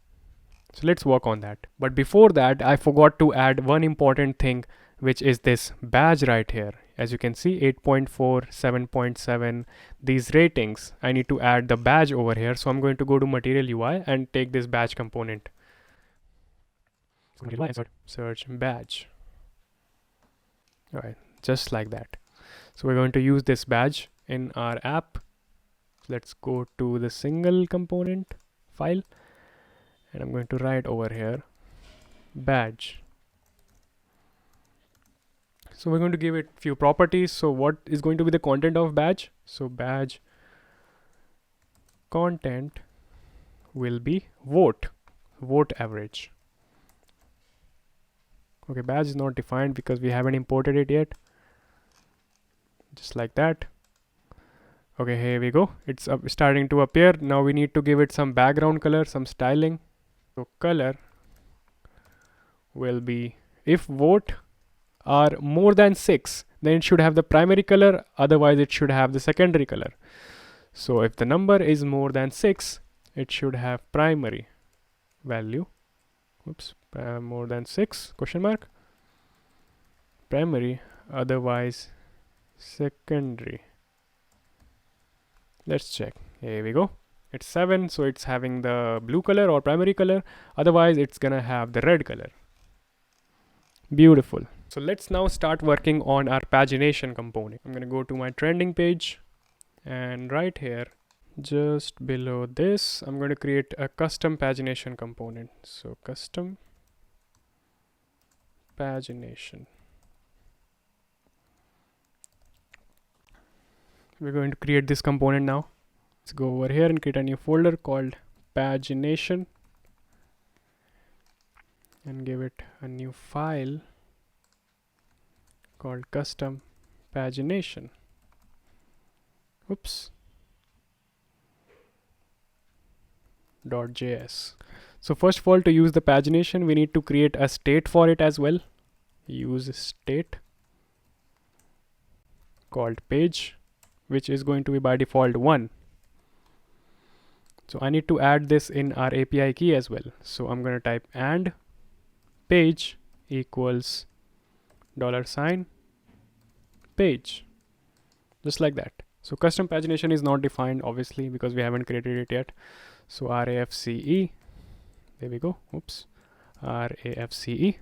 So let's work on that. But before that, I forgot to add one important thing, which is this badge right here. As you can see, 8.4, 7.7, these ratings. I need to add the badge over here. So I'm going to go to Material UI and take this badge component. Search badge. All right, just like that. So we're going to use this badge in our app. Let's go to the single component file, and I'm going to write over here badge. So we're going to give it few properties. So what is going to be the content of badge? So badge content will be vote average. Okay, badge is not defined because we haven't imported it yet. Just like that. Okay, here we go. It's starting to appear. Now we need to give it some background color, some styling. So color will be, if vote are more than 6, then it should have the primary color, otherwise it should have the secondary color. So if the number is more than 6, it should have primary value. Oops, more than 6 question mark, primary, otherwise secondary. Let's check. Here we go. It's 7, so it's having the blue color or primary color, otherwise it's gonna have the red color. Beautiful. So let's now start working on our pagination component. I'm gonna go to my trending page, and right here just below this I'm going to create a custom pagination component. So custom pagination. We're going to create this component now. Let's go over here and create a new folder called pagination and give it a new file called custom pagination. Oops. .js. So first of all, to use the pagination, we need to create a state for it as well. Use state called page, which is going to be by default 1. So I need to add this in our API key as well. So I'm going to type and page equals $ page, just like that. So custom pagination is not defined obviously because we haven't created it yet. So RAFCE, there we go. Oops, RAFCE.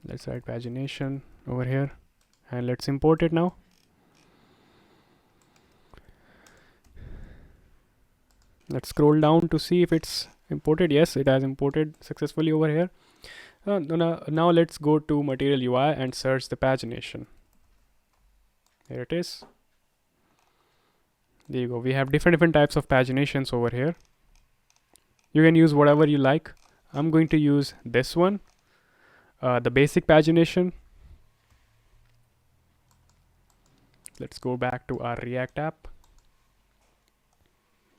Let's write pagination over here and let's import it now. Let's scroll down to see if it's imported. Yes, it has imported successfully over here. Now let's go to Material UI and search the pagination. Here it is. There you go. We have different types of paginations over here. You can use whatever you like. I'm going to use this one, the basic pagination. Let's go back to our React app,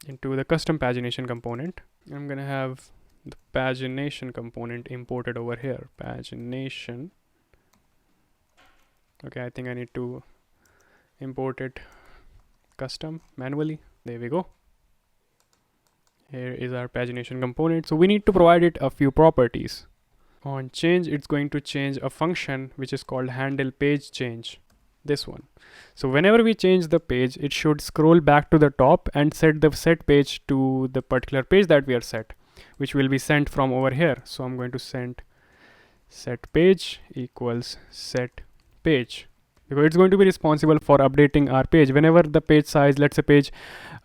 into the custom pagination component. I'm gonna have the pagination component imported over here. Pagination. Okay, I think I need to import it custom manually. There we go. Here is our pagination component. So we need to provide it a few properties. On change, it's going to change a function which is called handle page change. This one. So whenever we change the page, it should scroll back to the top and set the set page to the particular page that we are set, which will be sent from over here. So I'm going to send set page equals set page, because it's going to be responsible for updating our page. Whenever the page size, let's say page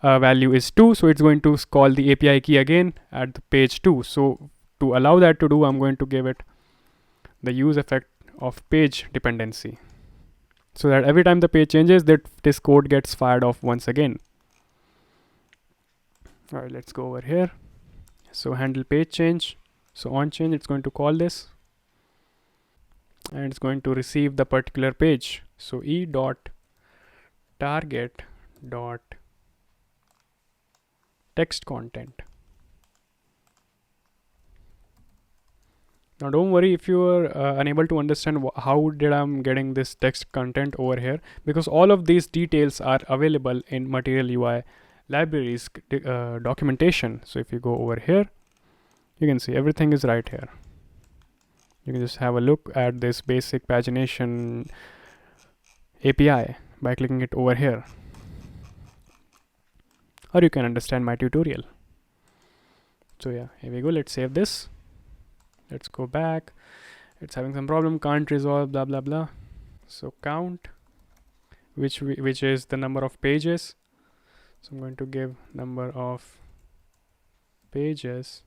value is 2, so it's going to call the API key again at the page 2. So to allow that to do, I'm going to give it the use effect of page dependency, so that every time the page changes, that this code gets fired off once again. All right, let's go over here. So handle page change. So on change, it's going to call this and it's going to receive the particular page. So e dot target dot text content. Now don't worry if you are unable to understand how did I'm getting this text content over here, because all of these details are available in Material UI libraries documentation. So if you go over here, you can see everything is right here. You can just have a look at this basic pagination API by clicking it over here, or you can understand my tutorial. So yeah, here we go. Let's save this. Let's go back. It's having some problem, can't resolve, blah blah blah. So count, which is the number of pages. So I'm going to give number of pages.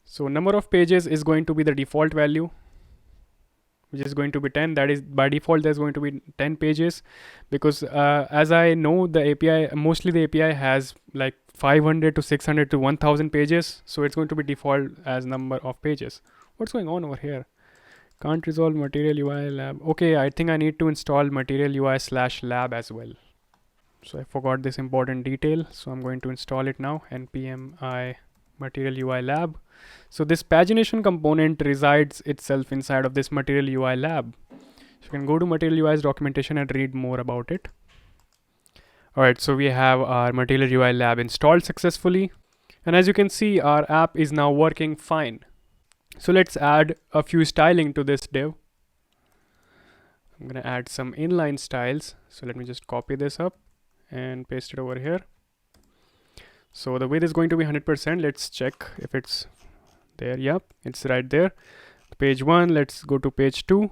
So number of pages is going to be the default value, which is going to be 10. That is by default there's going to be 10 pages, because as I know, the API, mostly the API has like 500 to 600 to 1000 pages. So it's going to be default as number of pages. What's going on over here? Can't resolve Material UI lab. Okay, I think I need to install Material UI /lab as well. So I forgot this important detail. So I'm going to install it now. npm I Material UI lab. So this pagination component resides itself inside of this Material UI lab. So you can go to Material UI's documentation and read more about it. All right, so we have our Material UI lab installed successfully. And as you can see, our app is now working fine. So let's add a few styling to this div. I'm gonna add some inline styles. So let me just copy this up and paste it over here. So the width is going to be 100%. Let's check if it's there. Yep, it's right there. Page 1, let's go to page 2.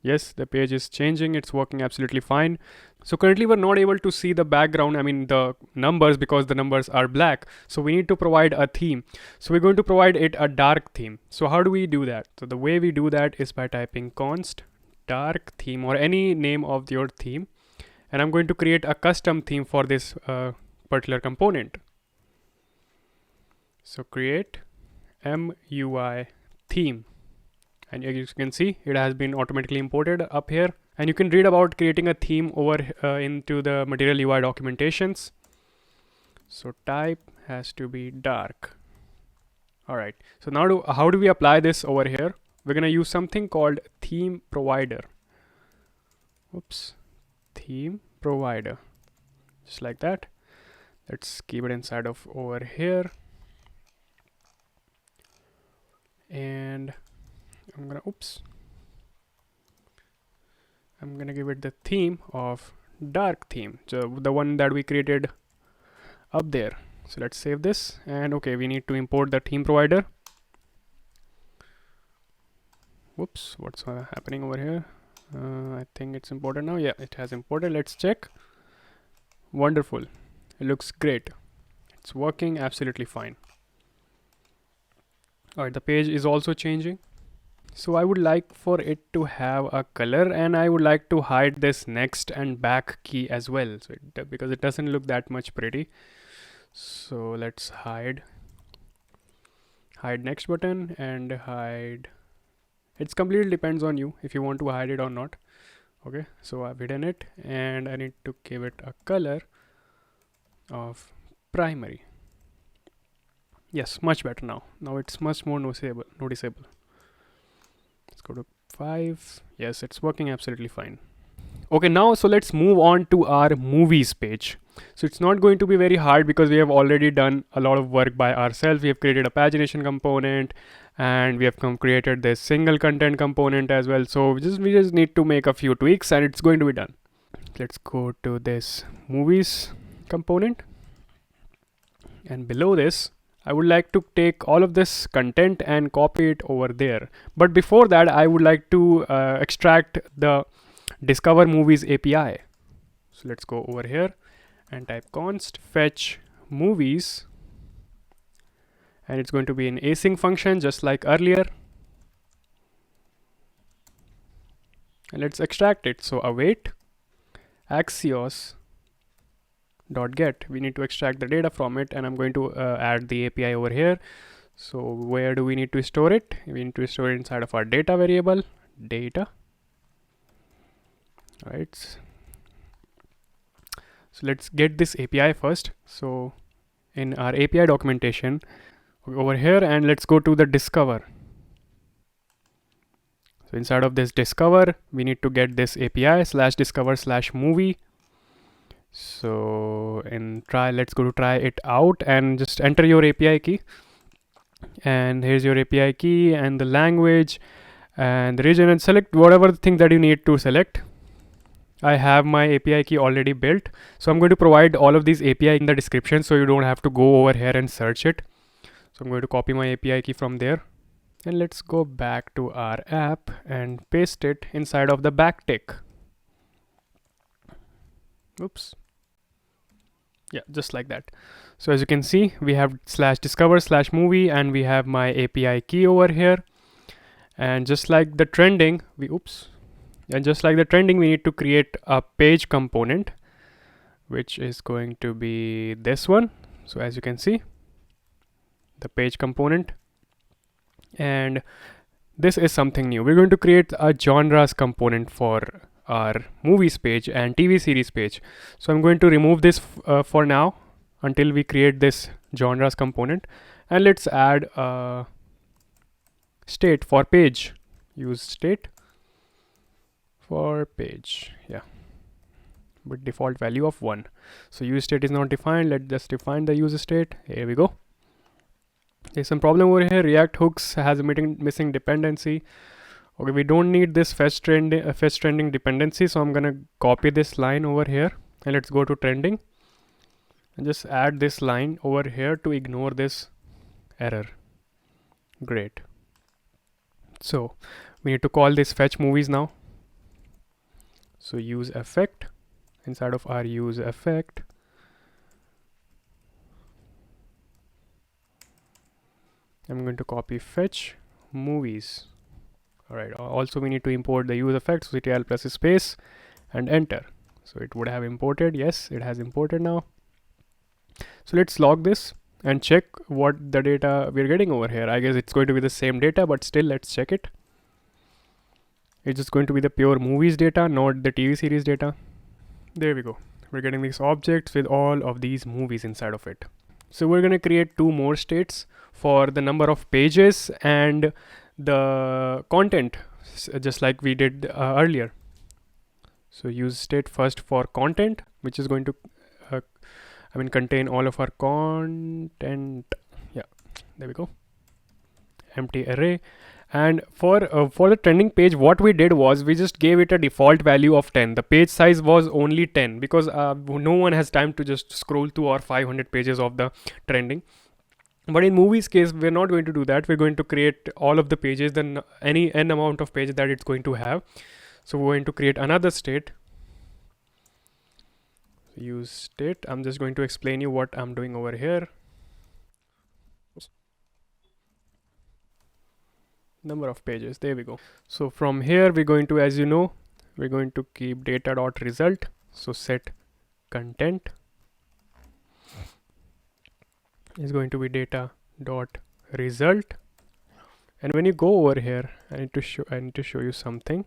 Yes, the page is changing. It's working absolutely fine. So currently we're not able to see the background, I mean the numbers, because the numbers are black. So we need to provide a theme. So we're going to provide it a dark theme. So how do we do that? So the way we do that is by typing const dark theme, or any name of your theme. And I'm going to create a custom theme for this particular component. So create MUI theme, and as you can see, it has been automatically imported up here. And you can read about creating a theme over into the Material UI documentations. So type has to be dark. All right, so now how do we apply this over here? We're gonna use something called theme provider. Oops, theme provider, just like that. Let's keep it inside of over here, and I'm gonna give it the theme of dark theme, so the one that we created up there. So let's save this, and okay, we need to import the theme provider. Whoops, what's happening over here? I think it's imported now. Yeah, it has imported. Let's check. Wonderful, it looks great. It's working absolutely fine. Alright, the page is also changing. So I would like for it to have a color, and I would like to hide this next and back key as well, so because it doesn't look that much pretty. So let's hide next button and hide. It's completely depends on you if you want to hide it or not. Okay, so I've hidden it, and I need to give it a color of primary. Yes, much better now. Now it's much more noticeable. Let's go to 5. Yes, it's working absolutely fine. Okay, now so let's move on to our movies page. So it's not going to be very hard because we have already done a lot of work by ourselves. We have created a pagination component, and we have created this single content component as well. So we just need to make a few tweaks, and it's going to be done. Let's go to this movies component, and below this I would like to take all of this content and copy it over there. But before that, I would like to extract the Discover Movies API. So let's go over here and type const fetch movies, and it's going to be an async function just like earlier. And let's extract it. So await Axios dot get. We need to extract the data from it, and I'm going to add the API over here. So where do we need to store it? We need to store it inside of our data variable, data. Right. So let's get this API first. So in our API documentation over here, and let's go to the discover. So inside of this discover, we need to get this API /discover/movie. So let's go to try it out, and just enter your API key. And here's your API key and the language and the region, and select whatever thing that you need to select. I have my API key already built, so I'm going to provide all of these API in the description, so you don't have to go over here and search it. So I'm going to copy my API key from there, and let's go back to our app and paste it inside of the backtick. Oops. Yeah, just like that. So as you can see, we have /discover/movie, and we have my API key over here. And just like the trending, we need to create a page component, which is going to be this one. So as you can see, the page component, and this is something new. We're going to create a genres component for our movies page and TV series page. So I'm going to remove this for now until we create this genres component, and let's add a state for page. Use state for page, yeah, with default value of 1. So use state is not defined. Let's just define the use state. Here we go. There's some problem over here. React hooks has a missing dependency. Okay, we don't need this fetch trending dependency, so I'm gonna copy this line over here, and let's go to trending and just add this line over here to ignore this error. Great. So we need to call this fetch movies now. So use effect, inside of our use effect, I'm going to copy fetch movies. Alright, also we need to import the use effect, so ctl plus space and enter. So it would have imported. Yes, it has imported now. So let's log this and check what the data we're getting over here. I guess it's going to be the same data, but still let's check it. It's just going to be the pure movies data, not the TV series data. There we go. We're getting these objects with all of these movies inside of it. So we're going to create 2 more states for the number of pages and the content, just like we did earlier. So use state first for content, which is going to contain all of our content. Yeah, there we go. Empty array. And for the trending page, what we did was we just gave it a default value of 10. The page size was only 10 because no one has time to just scroll through our 500 pages of the trending. But in movies case, we're not going to do that. We're going to create all of the pages, then any n amount of pages that it's going to have. So we're going to create another state. Use state. I'm just going to explain you what I'm doing over here. Number of pages, there we go. So from here we're going to, as you know, we're going to keep data.result. So set content is going to be data.result. And when you go over here, I need to show you something,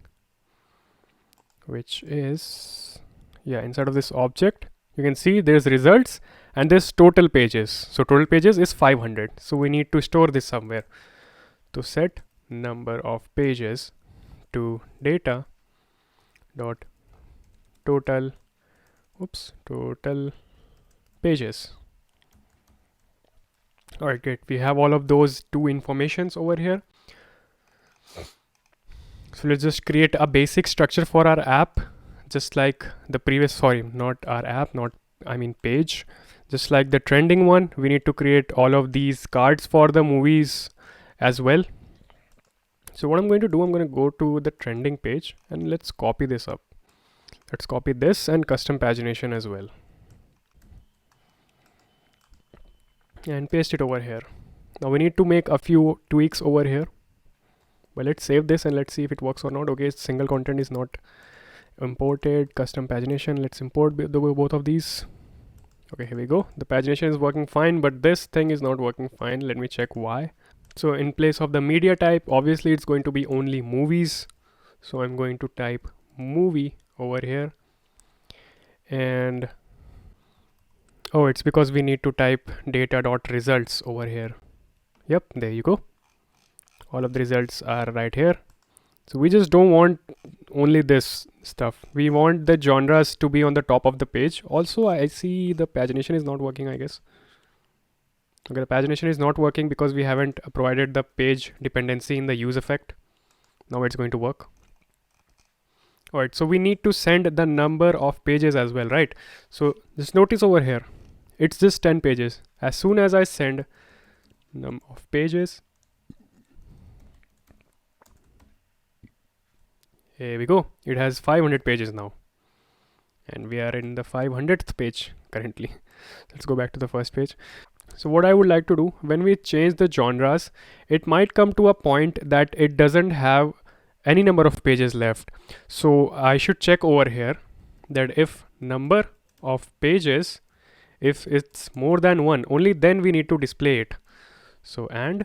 which is, yeah, inside of this object you can see there's results and there's total pages. So total pages is 500. So we need to store this somewhere. To set number of pages to data dot total pages. All right, great. We have all of those two informations over here. So let's just create a basic structure for our app, just like the previous, sorry, not our app, page. Just like the trending one, we need to create all of these cards for the movies as well. So what I'm going to do, I'm going to go to the trending page and let's copy this up. Let's copy this and custom pagination as well. And paste it over here. Now we need to make a few tweaks over here. Well, let's save this and let's see if it works or not. Okay, single content is not imported. Custom pagination, let's import both of these. Okay, here we go. The pagination is working fine, but this thing is not working fine. Let me check why. So in place of the media type, obviously it's going to be only movies. So I'm going to type movie over here. And oh, it's because we need to type data.results over here. Yep, there you go. All of the results are right here. So we just don't want only this stuff. We want the genres to be on the top of the page. Also, I see the pagination is not working, I guess. Okay, the pagination is not working because we haven't provided the page dependency in the use effect. Now it's going to work. All right, so we need to send the number of pages as well, right? So just notice over here, it's just 10 pages. As soon as I send number of pages, here we go. It has 500 pages now. And we are in the 500th page currently. Let's go back to the first page. So what I would like to do, when we change the genres, it might come to a point that it doesn't have any number of pages left. So I should check over here that if number of pages, if it's more than one, only then we need to display it. So and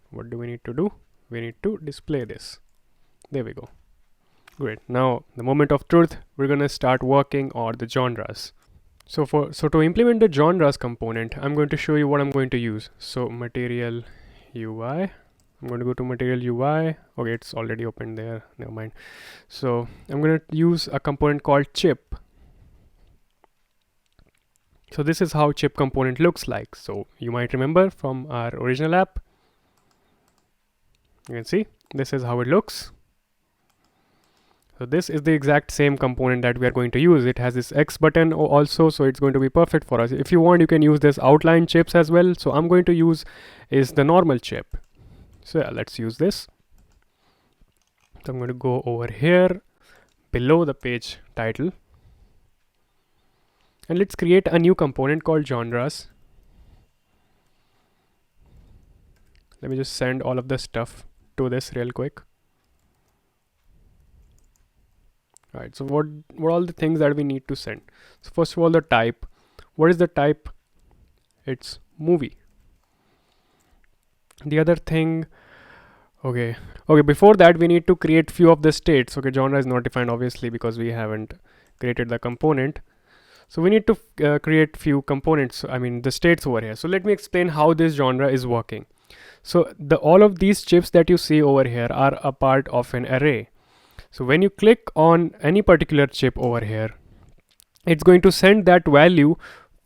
what do we need to do? We need to display this. There we go. Great. Now the moment of truth, we're gonna start working on the genres. So to implement the genres component, I'm going to show you what I'm going to use. So material UI. I'm going to go to material UI. Okay, it's already opened there. Never mind. So I'm going to use a component called chip. So this is how chip component looks like. So you might remember from our original app. You can see this is how it looks. So this is the exact same component that we are going to use. It has this X button also, so it's going to be perfect for us. If you want, you can use this outline chips as well. So I'm going to use is the normal chip. So yeah, let's use this. So I'm going to go over here below the page title. And let's create a new component called genres. Let me just send all of the stuff to this real quick. Right, so what all the things that we need to send? So first of all, the type. What is the type? It's movie. The other thing, okay, before that we need to create few of the states. Okay, genre is not defined obviously because we haven't created the component. So we need to create few components, the states over here. So let me explain how this genre is working. So all of these chips that you see over here are a part of an array. So when you click on any particular chip over here, it's going to send that value.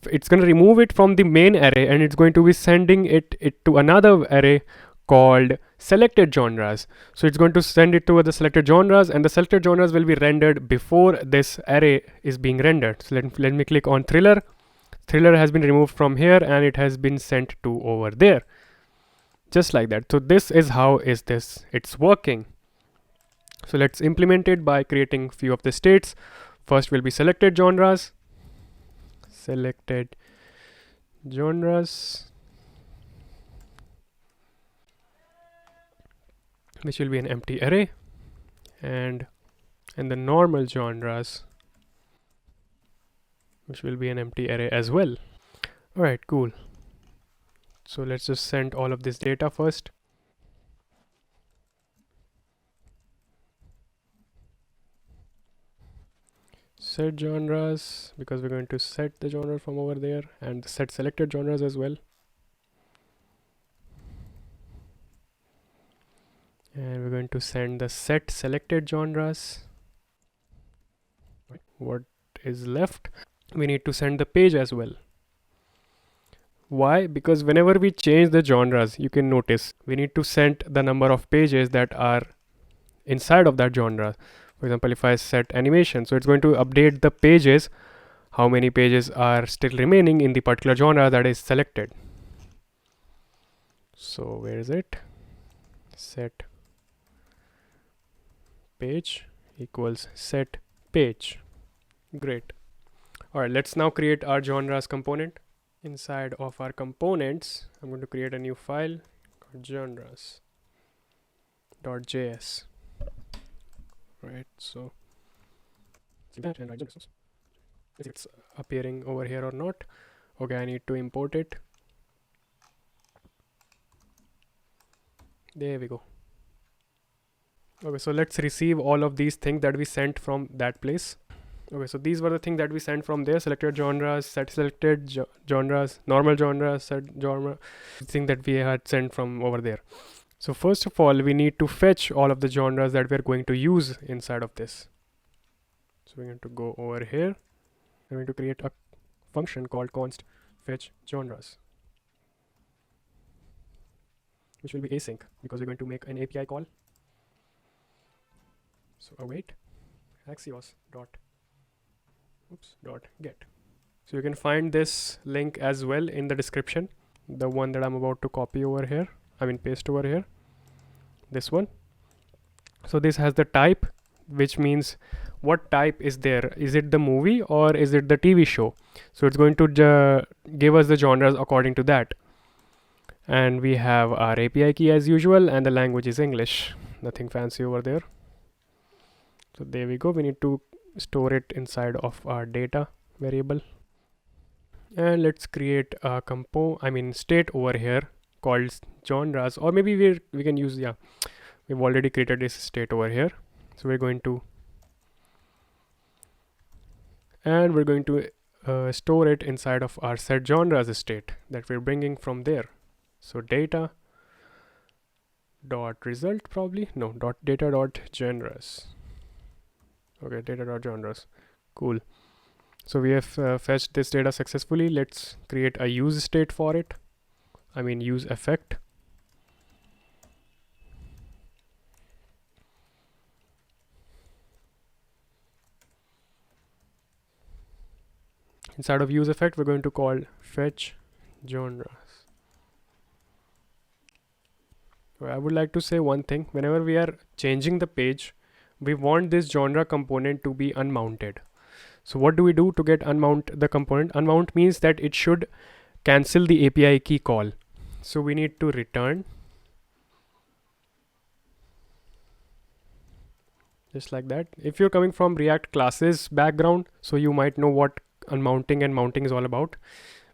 It's going to remove it from the main array and it's going to be sending it to another array called selected genres. So it's going to send it to the selected genres, and the selected genres will be rendered before this array is being rendered. So let me click on thriller. Thriller has been removed from here and it has been sent to over there, just like that. So this is how it's working. So let's implement it by creating few of the states. First will be selected genres, which will be an empty array, and the normal genres, which will be an empty array as well. All right, cool. So let's just send all of this data first. Set genres, because we're going to set the genre from over there, and set selected genres as well. And we're going to send the set selected genres. What is left? We need to send the page as well. Why? Because whenever we change the genres, you can notice we need to send the number of pages that are inside of that genre. For example, if I set animation, so it's going to update the pages, how many pages are still remaining in the particular genre that is selected. So where is it? Set page equals set page. Great. All right, let's now create our genres component. Inside of our components, I'm going to create a new file called genres.js. Right, so it's appearing over here or not. Okay, I need to import it. There we go. Okay, so let's receive all of these things that we sent from that place. Okay, so these were the things that we sent from there: selected genres, set selected genres, normal genres, set genre, thing that we had sent from over there. So first of all, we need to fetch all of the genres that we're going to use inside of this. So we're going to go over here. We're going to create a function called const fetch genres, which will be async because we're going to make an API call. So await axios dot get. So you can find this link as well in the description, the one that I'm about to copy over here, paste over here, this one. So this has the type, which means what type is there. Is it the movie or is it the TV show? So it's going to give us the genres according to that. And we have our API key as usual, and the language is English. Nothing fancy over there. So there we go. We need to store it inside of our data variable. And let's create a state over here called genres, or maybe we can use, we've already created this state over here. So we're going to store it inside of our set genres state that we're bringing from there. So data dot result, data dot genres. Okay, data dot genres. Cool. So we have fetched this data successfully. Let's create a use state for it. Use effect. Inside of use effect, we're going to call fetch genres. I would like to say one thing. Whenever we are changing the page, we want this genre component to be unmounted. So what do we do to get unmount the component? Unmount means that it should cancel the API key call. So we need to return, just like that. If you're coming from React classes background, so you might know what unmounting and mounting is all about.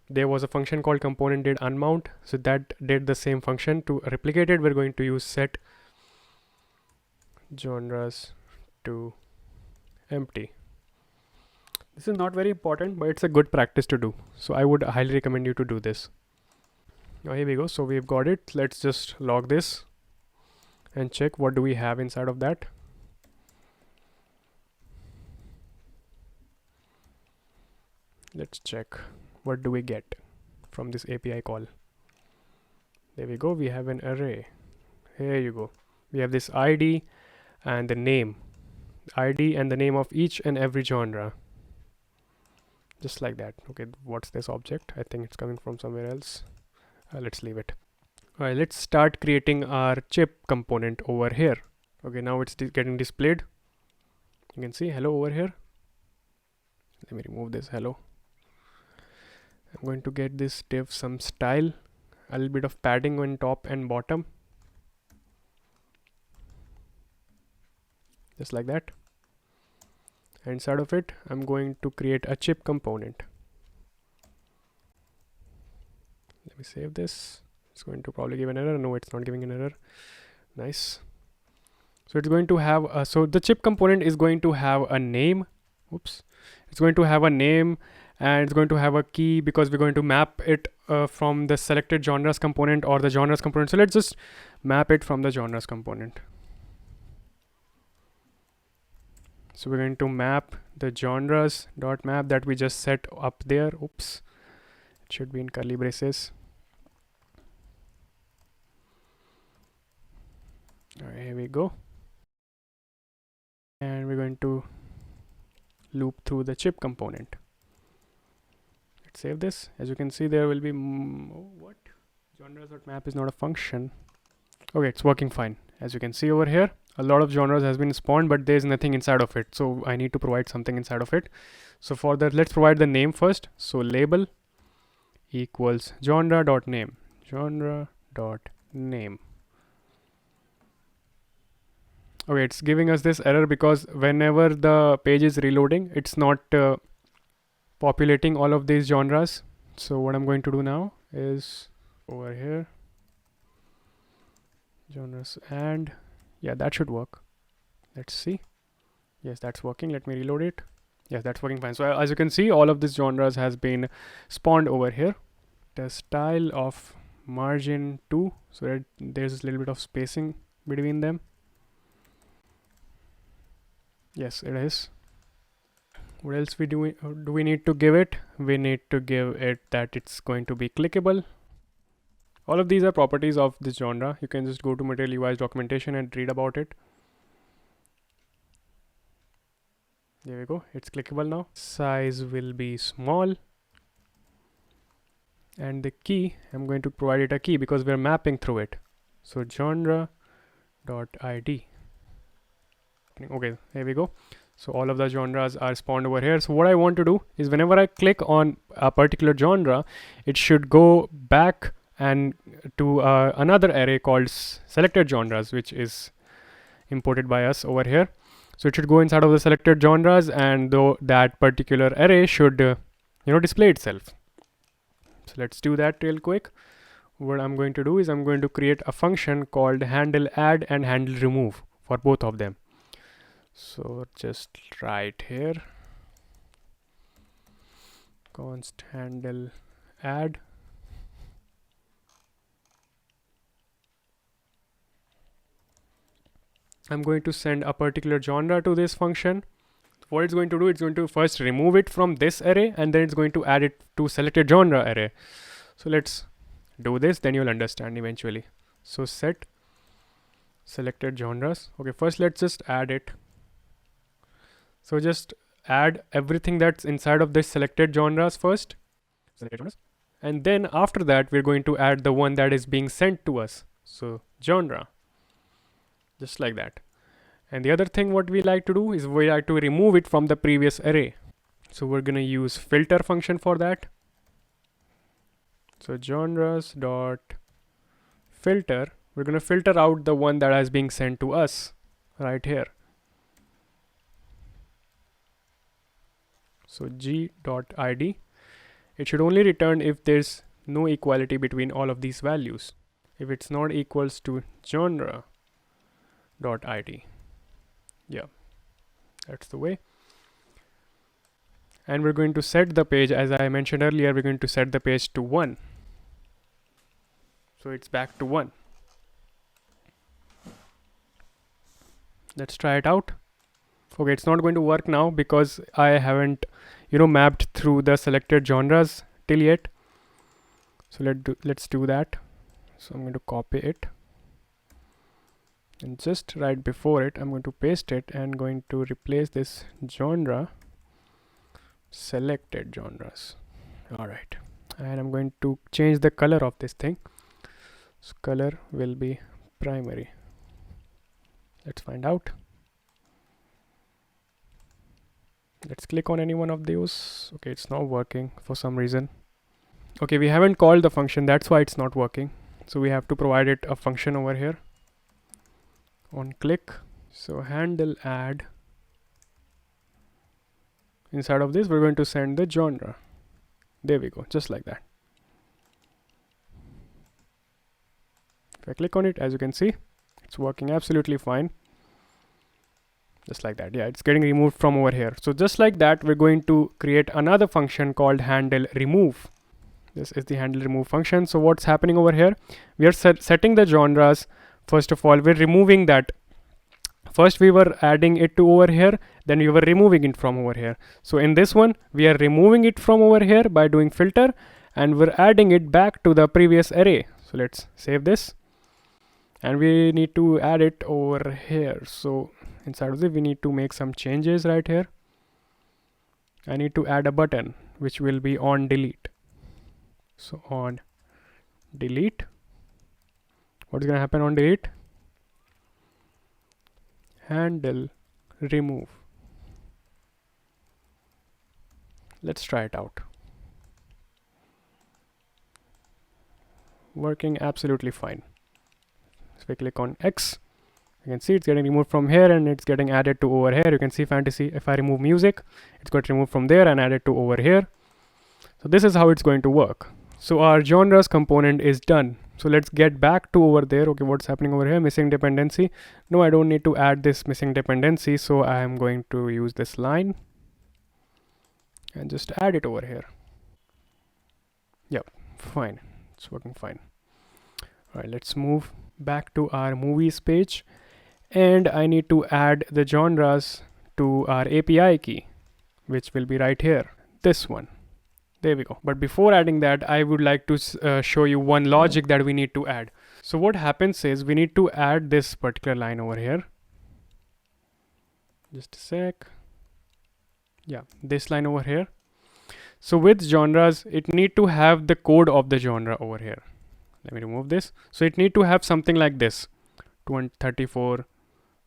There was a function called component did unmount, so that did the same function. To replicate it, we're going to use set genres to empty. This is not very important, but it's a good practice to do. So I would highly recommend you to do this. Oh, here we go. So we've got it. Let's just log this and check what do we have inside of that. Let's check what do we get from this API call. There we go. We have an array. Here you go. We have this ID and the name. ID and the name of each and every genre. Just like that. Okay, what's this object? I think it's coming from somewhere else. Let's leave it. Alright, let's start creating our chip component over here. Okay, now it's getting displayed. You can see hello over here. Let me remove this hello. I'm going to get this div some style, a little bit of padding on top and bottom. Just like that. Inside of it, I'm going to create a chip component. Let me save this. It's going to probably give an error. No, it's not giving an error. Nice. So it's going to have so the chip component is going to have a name. Oops. It's going to have a name and it's going to have a key because we're going to map it from the selected genres component or the genres component. So let's just map it from the genres component. So we're going to map the genres.map that we just set up there. Oops. It should be in curly braces. Alright, here we go. And we're going to loop through the chip component. Let's save this. As you can see, there will be what? Genres.map is not a function. Okay, it's working fine. As you can see over here, a lot of genres has been spawned, but there's nothing inside of it. So I need to provide something inside of it. So for that, let's provide the name first. So label equals genre.name. Genre.name. Okay, it's giving us this error because whenever the page is reloading, it's not populating all of these genres. So what I'm going to do now is over here, genres, and yeah, that should work. Let's see. Yes, that's working. Let me reload it. Yes, that's working fine. So as you can see, all of these genres has been spawned over here. The style of margin 2, so that there's a little bit of spacing between them. Yes, it is. What else do we need to give it? We need to give it that it's going to be clickable. All of these are properties of this genre. You can just go to Material UI's documentation and read about it. There we go. It's clickable now. Size will be small. And the key, I'm going to provide it a key because we're mapping through it. So genre.id. Okay, here we go. So all of the genres are spawned over here. So what I want to do is whenever I click on a particular genre, it should go back and to another array called selected genres, which is imported by us over here. So it should go inside of the selected genres, and though that particular array should display itself. So let's do that real quick. What I'm going to do is I'm going to create a function called handle add and handle remove for both of them. So just right here, const handle add. I'm going to send a particular genre to this function. What it's going to do, it's going to first remove it from this array and then it's going to add it to selected genre array. So let's do this, then you'll understand eventually. So set selected genres. Okay, first let's just add it. So just add everything that's inside of this selected genres first. And then after that, we're going to add the one that is being sent to us. So genre, just like that. And the other thing what we like to do is we like to remove it from the previous array. So we're going to use filter function for that. So genres dot filter, we're going to filter out the one that is being sent to us right here. So g.id, it should only return if there's no equality between all of these values. If it's not equals to genre.id. Yeah, that's the way. And we're going to set the page, as I mentioned earlier, we're going to set the page to 1. So it's back to 1. Let's try it out. Okay, it's not going to work now because I haven't, mapped through the selected genres till yet. So let's do that. So I'm going to copy it, and just right before it I'm going to paste it and going to replace this genre selected genres. All right, and I'm going to change the color of this thing. So color will be primary. Let's find out. Let's click on any one of those. Okay, it's not working for some reason. Okay, we haven't called the function, that's why it's not working. So we have to provide it a function over here. On click, so handle add. Inside of this we're going to send the genre. There we go, just like that. If I click on it, as you can see, it's working absolutely fine. Just like that. Yeah, it's getting removed from over here. So just like that, we're going to create another function called handle remove. This is the handle remove function. So what's happening over here? We are setting the genres. First of all, we're removing that. First we were adding it to over here, then we were removing it from over here. So in this one, we are removing it from over here by doing filter, and we're adding it back to the previous array. So let's save this. And we need to add it over here. So inside of this, we need to make some changes right here. I need to add a button, which will be on delete. So on delete, what's going to happen on delete? Handle remove. Let's try it out. Working absolutely fine. So we click on X. You can see it's getting removed from here and it's getting added to over here. You can see fantasy. If I remove music, it's got removed from there and added to over here. So this is how it's going to work. So our genres component is done. So let's get back to over there. Okay, what's happening over here? Missing dependency. No, I don't need to add this missing dependency. So I am going to use this line and just add it over here. Yep, fine. It's working fine. All right, let's move back to our movies page. And I need to add the genres to our API key, which will be right here. This one. There we go. But before adding that, I would like to show you one logic that we need to add. So what happens is we need to add this particular line over here. Just a sec. Yeah, this line over here. So with genres, it need to have the code of the genre over here. Let me remove this. So it need to have something like this. 34,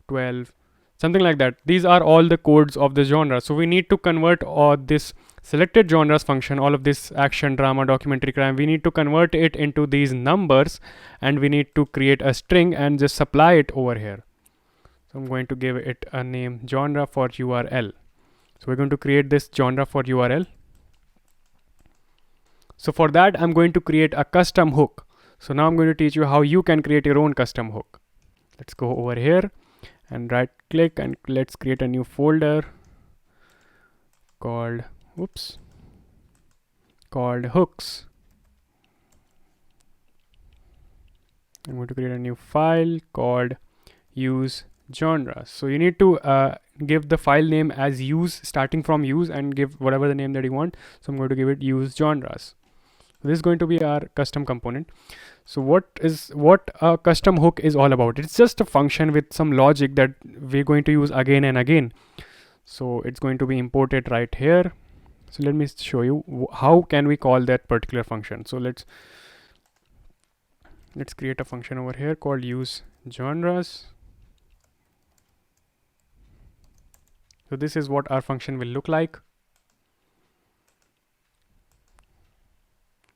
12, something like that. These are all the codes of the genre. So we need to convert all this selected genres function, all of this action, drama, documentary, crime. We need to convert it into these numbers, and we need to create a string and just supply it over here. So I'm going to give it a name, genre for URL. So we're going to create this genre for URL. So for that, I'm going to create a custom hook. So now I'm going to teach you how you can create your own custom hook. Let's go over here and right click and let's create a new folder called hooks. I'm going to create a new file called use genres. So you need to give the file name as use, starting from use, and give whatever the name that you want. So I'm going to give it use genres. So this is going to be our custom component. So what a custom hook is all about? It's just a function with some logic that we're going to use again and again. So it's going to be imported right here. So let me show you how can we call that particular function. So let's create a function over here called use genres. So this is what our function will look like.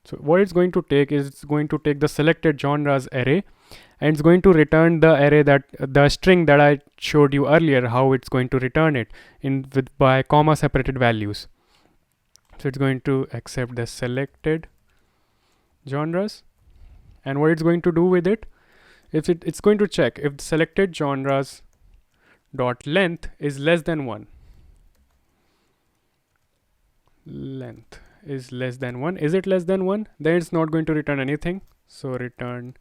So what it's going to take is it's going to take the selected genres array, and it's going to return the array that the string that I showed you earlier, how it's going to return it by comma separated values. So it's going to accept the selected genres, and what it's going to do with it, it's going to check if the selected genres dot length is less than 1. Length is less than 1. Is it less than 1? Then it's not going to return anything. So return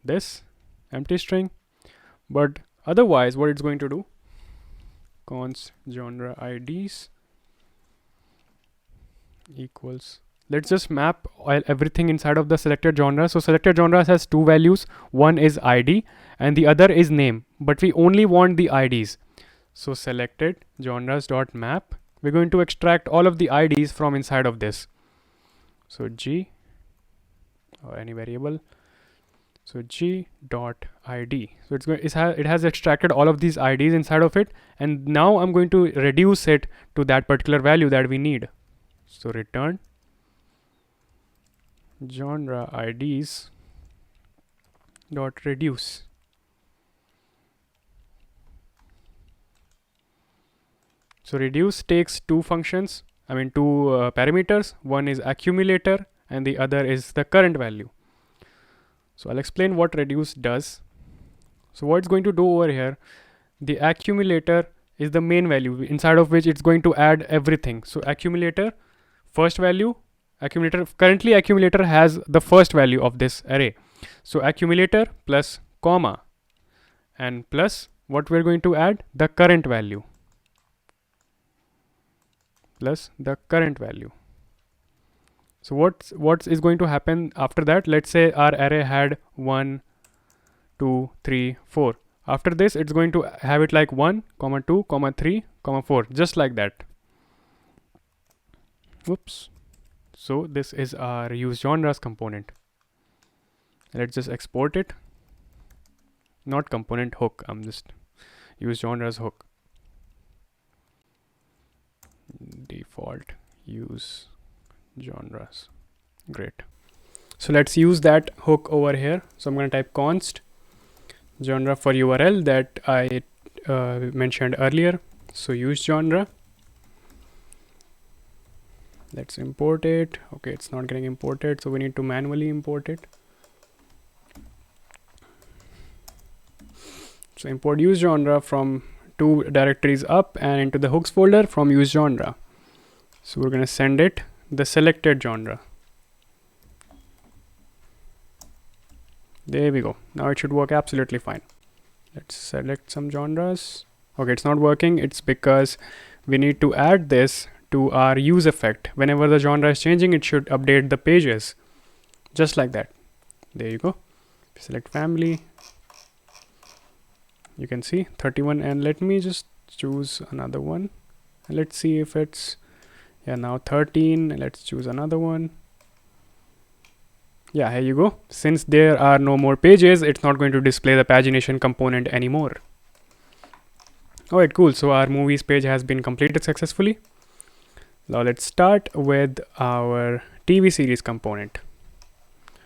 this empty string. But otherwise, what it's going to do, const genre IDs equals, let's just map everything inside of the selected genre. So selected genres has two values. One is ID and the other is name, but we only want the IDs. So selected genres dot map, we're going to extract all of the IDs from inside of this. So G or any variable. So G dot ID. So it has extracted all of these IDs inside of it, and now I'm going to reduce it to that particular value that we need. So return genre IDs dot reduce. So reduce takes two functions, two parameters. One is accumulator and the other is the current value. So I'll explain what reduce does. So what it's going to do over here, the accumulator is the main value inside of which it's going to add everything. So accumulator, first value, currently accumulator has the first value of this array. So accumulator plus comma and plus what we're going to add, the current value. Plus the current value. So what is going to happen after that? Let's say our array had 1, 2, 3, 4. After this, it's going to have it like 1, 2, 3, 4, just like that. Whoops. So this is our use genres component. Let's just export it. Not component hook. I'm just use genres hook. Default use genres. Great. So let's use that hook over here. So I'm going to type const genre for URL that I mentioned earlier. So use genre. Let's import it. Okay, it's not getting imported, so we need to manually import it. So import use genre from two directories up and into the hooks folder from use genre. So we're going to send it the selected genre. There we go. Now it should work absolutely fine. Let's select some genres. Okay, it's not working. It's because we need to add this to our use effect. Whenever the genre is changing, it should update the pages. Just like that. There you go. Select family. You can see 31, and let me just choose another one. And let's see if it's, yeah, now 13. Let's choose another one. Yeah, here you go. Since there are no more pages, it's not going to display the pagination component anymore. Alright, cool. So our movies page has been completed successfully. Now let's start with our TV series component,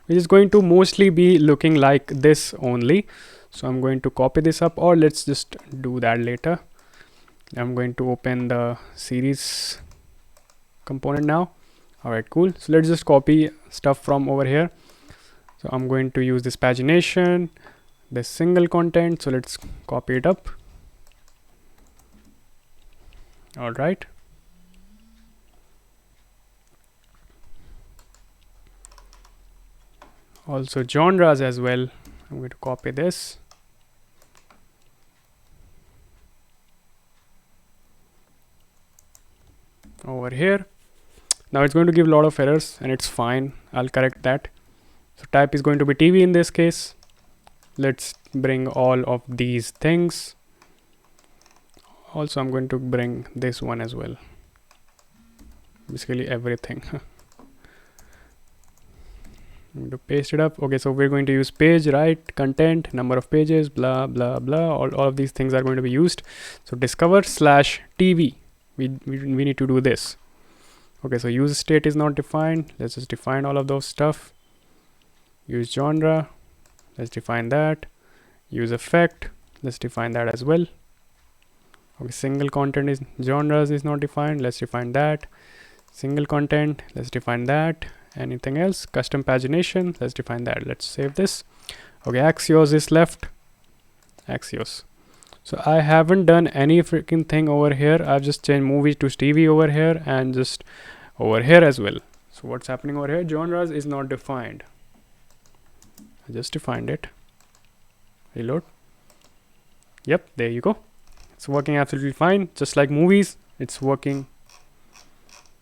which is going to mostly be looking like this only. So I'm going to copy this up, or let's just do that later. I'm going to open the series component now. Alright, cool. So let's just copy stuff from over here. So I'm going to use this pagination, this single content. So let's copy it up. Alright. Also genres as well. I'm going to copy this. Over here. Now it's going to give a lot of errors, and it's fine. I'll correct that. So type is going to be TV in this case. Let's bring all of these things. Also, I'm going to bring this one as well. Basically everything. I'm going to paste it up. Okay, so we're going to use page, right, content, number of pages, blah, blah, blah. All of these things are going to be used. So discover / TV. We need to do this. Okay, so use state is not defined. Let's just define all of those stuff. Use genre. Let's define that. Use effect. Let's define that as well. Okay, single content is genres is not defined. Let's define that. Single content. Let's define that. Anything else? Custom pagination. Let's define that. Let's save this. Okay, Axios is left. Axios. So I haven't done any freaking thing over here. I've just changed movie to TV over here and just over here as well. So what's happening over here? Genres is not defined. I just defined it. Reload. Yep, there you go. It's working absolutely fine. Just like movies, it's working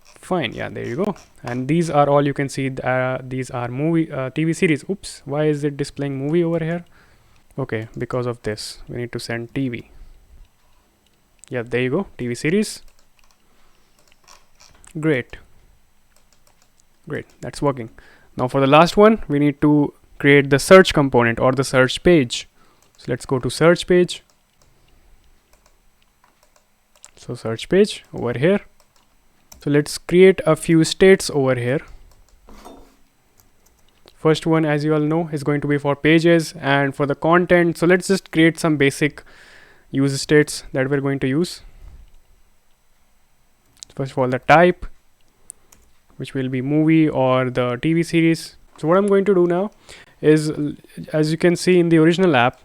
fine. Yeah, there you go. And these are all you can see. These are movie TV series. Oops, why is it displaying movie over here? Okay, because of this we need to send TV. Yeah, there you go, TV series. Great, that's working. Now for the last one, we need to create the search component or the search page. So let's go to search page. So search page over here. So let's create a few states over here. First one, as you all know, is going to be for pages and for the content. So let's just create some basic use states that we're going to use. First of all, the type, which will be movie or the TV series. So what I'm going to do now is, as you can see in the original app,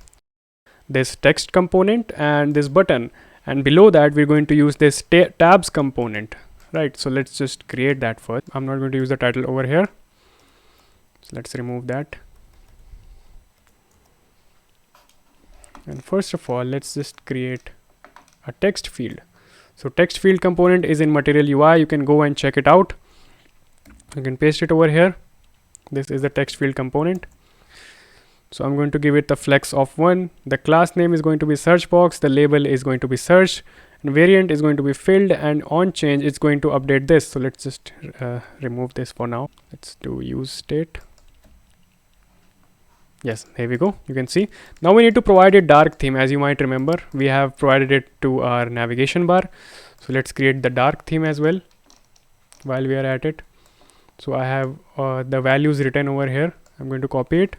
this text component and this button, and below that we're going to use this tabs component, right? So let's just create that first. I'm not going to use the title over here, so let's remove that. And first of all, let's just create a text field. So text field component is in Material UI. You can go and check it out. You can paste it over here. This is the text field component. So I'm going to give it the flex of 1. The class name is going to be search box. The label is going to be search, and variant is going to be filled, and on change it's going to update this. So let's just remove this for now. Let's do use state. Yes, here we go. You can see now we need to provide a dark theme. As you might remember, we have provided it to our navigation bar. So let's create the dark theme as well while we are at it. So I have the values written over here. I'm going to copy it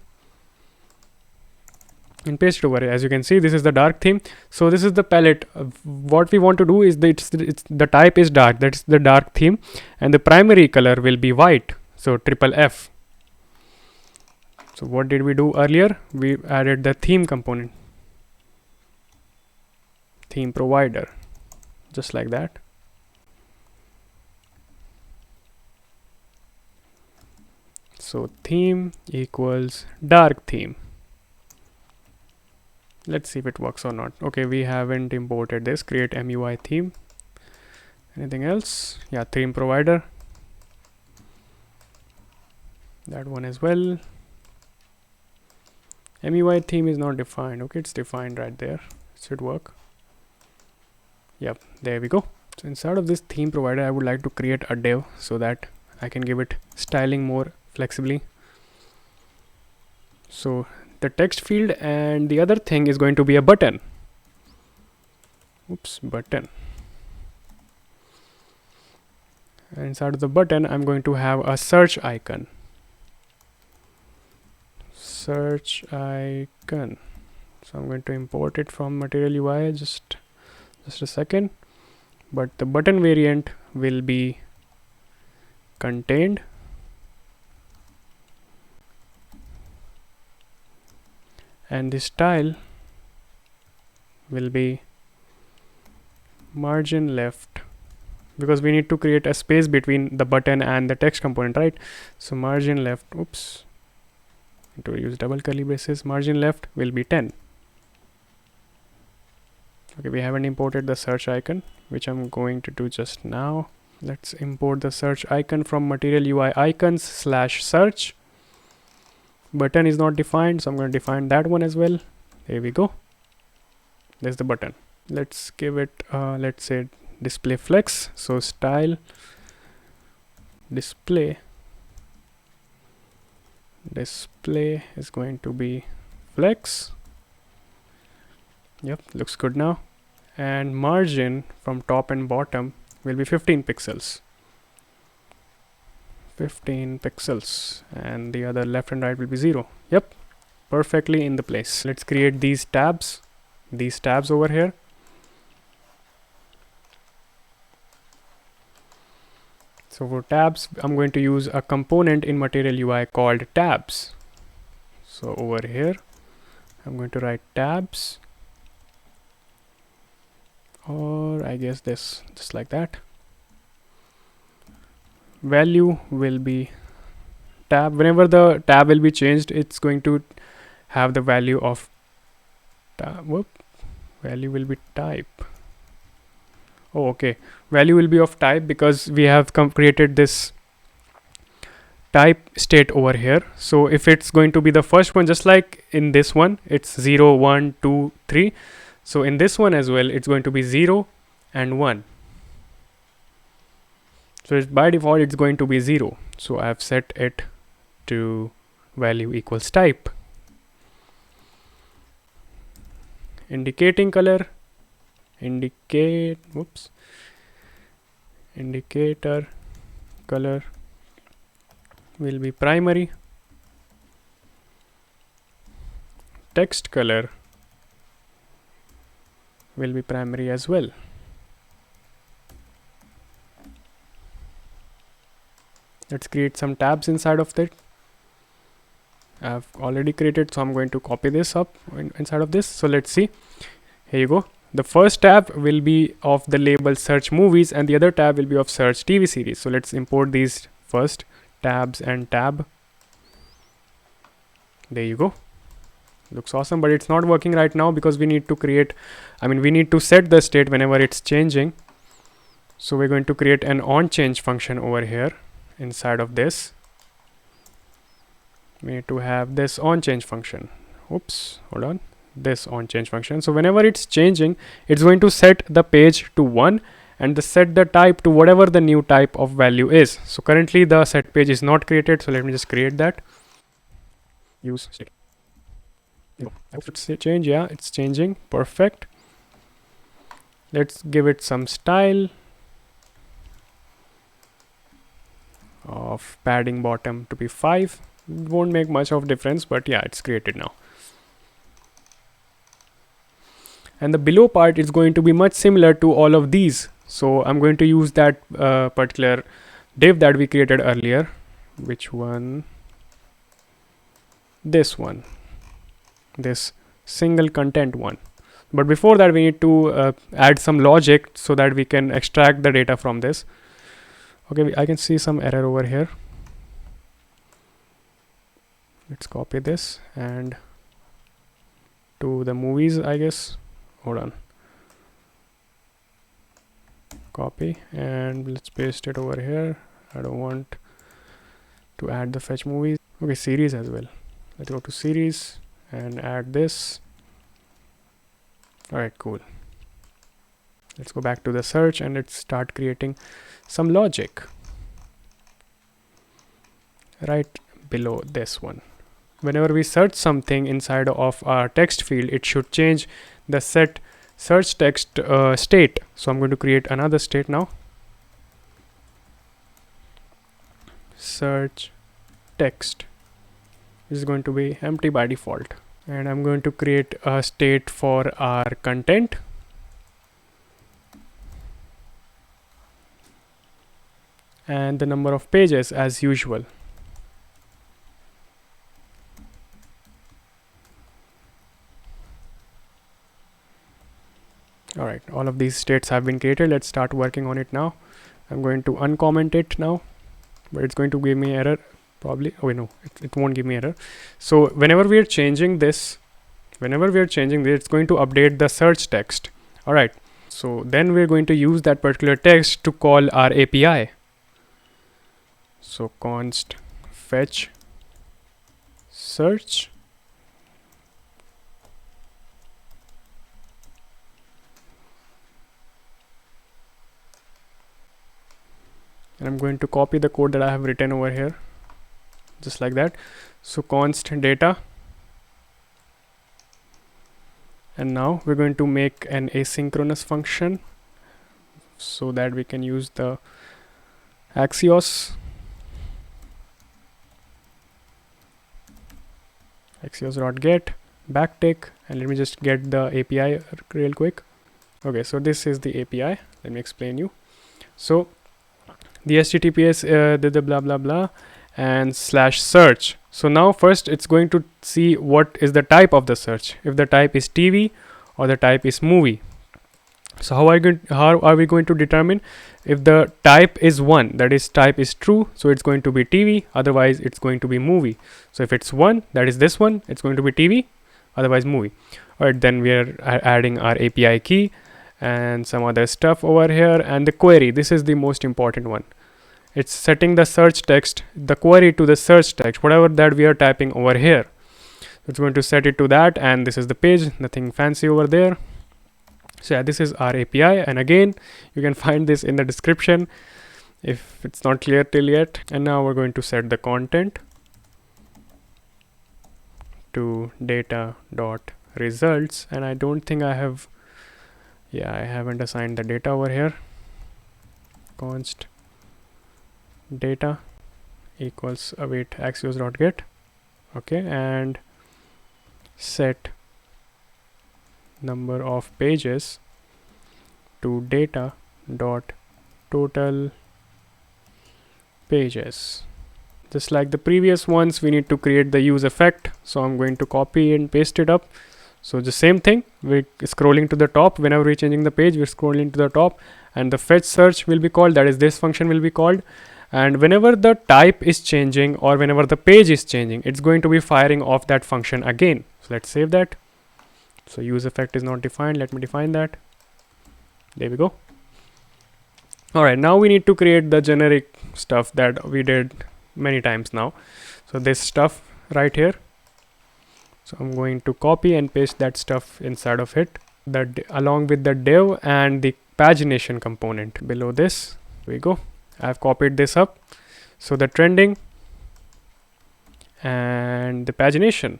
and paste it over here. As you can see, this is the dark theme. So this is the palette. What we want to do is the type is dark. That's the dark theme, and the primary color will be white. So triple F. So what did we do earlier? We added the theme component, theme provider, just like that. So theme equals dark theme. Let's see if it works or not. Okay, we haven't imported this. Create MUI theme. Anything else? Yeah, theme provider. That one as well. MUI theme is not defined. Okay, it's defined right there. It should work. Yep, there we go. So inside of this theme provider, I would like to create a div so that I can give it styling more flexibly. So the text field, and the other thing is going to be a button. Oops, button. And inside of the button, I'm going to have a search icon. Search icon. So I'm going to import it from Material UI. Just a second. But the button variant will be contained. And the style will be margin left, because we need to create a space between the button and the text component, right? So margin left, oops, to use double curly braces, margin left will be 10. Okay, we haven't imported the search icon, which I'm going to do just now. Let's import the search icon from Material UI icons / search. Button is not defined, so I'm going to define that one as well. There we go. There's the button. Let's give it let's say display flex. So style display is going to be flex. Yep, looks good now. And margin from top and bottom will be 15 pixels. 15 pixels, and the other left and right will be 0. Yep, perfectly in the place. Let's create these tabs over here. So for tabs, I'm going to use a component in Material UI called tabs. So over here, I'm going to write tabs, or I guess this, just like that. Value will be tab, whenever the tab will be changed, it's going to have the value of value will be type. Oh, okay, value will be of type because we have created this type state over here. So if it's going to be the first one, just like in this one, it's 0, 1, 2, 3. So in this one as well, it's going to be 0 and 1. So by default, it's going to be 0. So I've set it to value equals type. Indicating color, indicator color will be primary. Text color will be primary as well. Let's create some tabs inside of that. I've already created, so I'm going to copy this up inside of this. So let's see. Here you go. The first tab will be of the label search movies and the other tab will be of search TV series. So let's import these first, tabs and tab. There you go. Looks awesome, but it's not working right now because we need to create, we need to set the state whenever it's changing. So we're going to create an onChange function over here inside of this. We need to have this onChange function. Oops, hold on. This onChange function. So whenever it's changing, it's going to set the page to 1 and set the type to whatever the new type of value is. So currently the set page is not created. So let me just create that. Use state. I hope it's change. Yeah, it's changing. Perfect. Let's give it some style of padding bottom to be 5. Won't make much of difference, but yeah, it's created now. And the below part is going to be much similar to all of these. So I'm going to use that particular div that we created earlier. Which one? This one. This single content one. But before that, we need to add some logic so that we can extract the data from this. Okay, I can see some error over here. Let's copy this and to the movies, I guess. Hold on. Copy and let's paste it over here. I don't want to add the fetch movies. Okay, series as well. Let's go to series and add this. All right, cool. Let's go back to the search and let's start creating some logic right below this one. Whenever we search something inside of our text field, it should change the set search text state. So I'm going to create another state now. Search text is going to be empty by default. And I'm going to create a state for our content. And the number of pages as usual. All right, all of these states have been created. Let's start working on it now. I'm going to uncomment it now, but it's going to give me error probably. Oh no, it won't give me error. So whenever we are changing this, it's going to update the search text. All right, so then we're going to use that particular text to call our API. So const fetch search. And I'm going to copy the code that I have written over here, just like that. So const data. And now we're going to make an asynchronous function so that we can use the Axios. Axios.get backtick, and let me just get the API real quick. Okay, so this is the API. Let me explain you. So the HTTPS did the blah blah blah and /search. So now first it's going to see what is the type of the search, if the type is TV or the type is movie. So how are we going to determine if the type is 1, that is type is true, so it's going to be TV, otherwise it's going to be movie. So if it's 1, that is this one, it's going to be TV, otherwise movie. Alright, then we are adding our API key and some other stuff over here, and the query, this is the most important one. It's setting the search text, the query to the search text, whatever that we are typing over here. It's going to set it to that, and this is the page, nothing fancy over there. So yeah, this is our API, and again you can find this in the description if it's not clear till yet. And now we're going to set the content to data.results, and I don't think I have, yeah, I haven't assigned the data over here. Const data equals await axios.get. Okay, and set number of pages to data dot total pages. Just like the previous ones, we need to create the use effect, so I'm going to copy and paste it up. So the same thing, we're scrolling to the top. Whenever we're changing the page, we're scrolling to the top, and the fetch search will be called, that is this function will be called. And whenever the type is changing or whenever the page is changing, it's going to be firing off that function again. So let's save that. So use effect is not defined, let me define that. There we go. Alright, now we need to create the generic stuff that we did many times now. So this stuff right here, so I'm going to copy and paste that stuff inside of it, that along with the div and the pagination component below this. There we go. I've copied this up. So the trending and the pagination.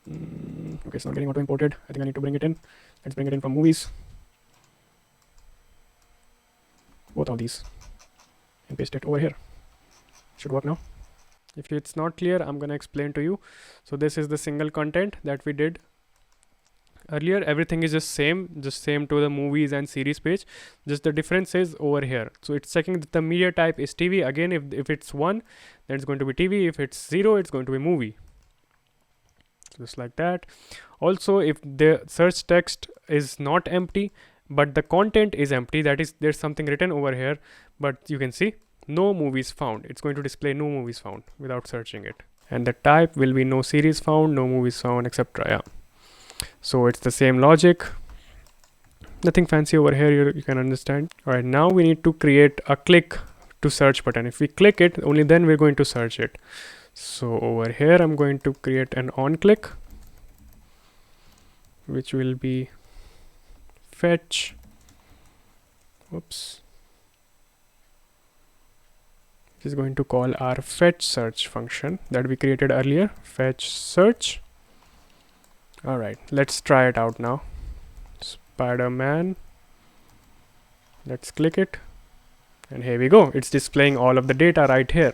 Okay, it's not getting auto imported. I think I need to bring it in. Let's bring it in from movies. Both of these, and paste it over here. Should work now. If it's not clear, I'm gonna explain to you. So this is the single content that we did earlier. Everything is just same to the movies and series page. Just the difference is over here. So it's checking that the media type is TV. Again, if it's 1, then it's going to be TV. If it's 0, it's going to be movie. Just like that. Also, if the search text is not empty but the content is empty, that is there's something written over here, but you can see no movies found, it's going to display no movies found without searching it. And the type will be no series found, no movies found, etc. Yeah, so it's the same logic, nothing fancy over here, you can understand. All right, now we need to create a click to search button. If we click it, only then we're going to search it. So over here I'm going to create an on click, which will be fetch, which is going to call our fetch search function that we created earlier, fetch search. All right, let's try it out now. Spider-Man, let's click it, and here we go, it's displaying all of the data right here.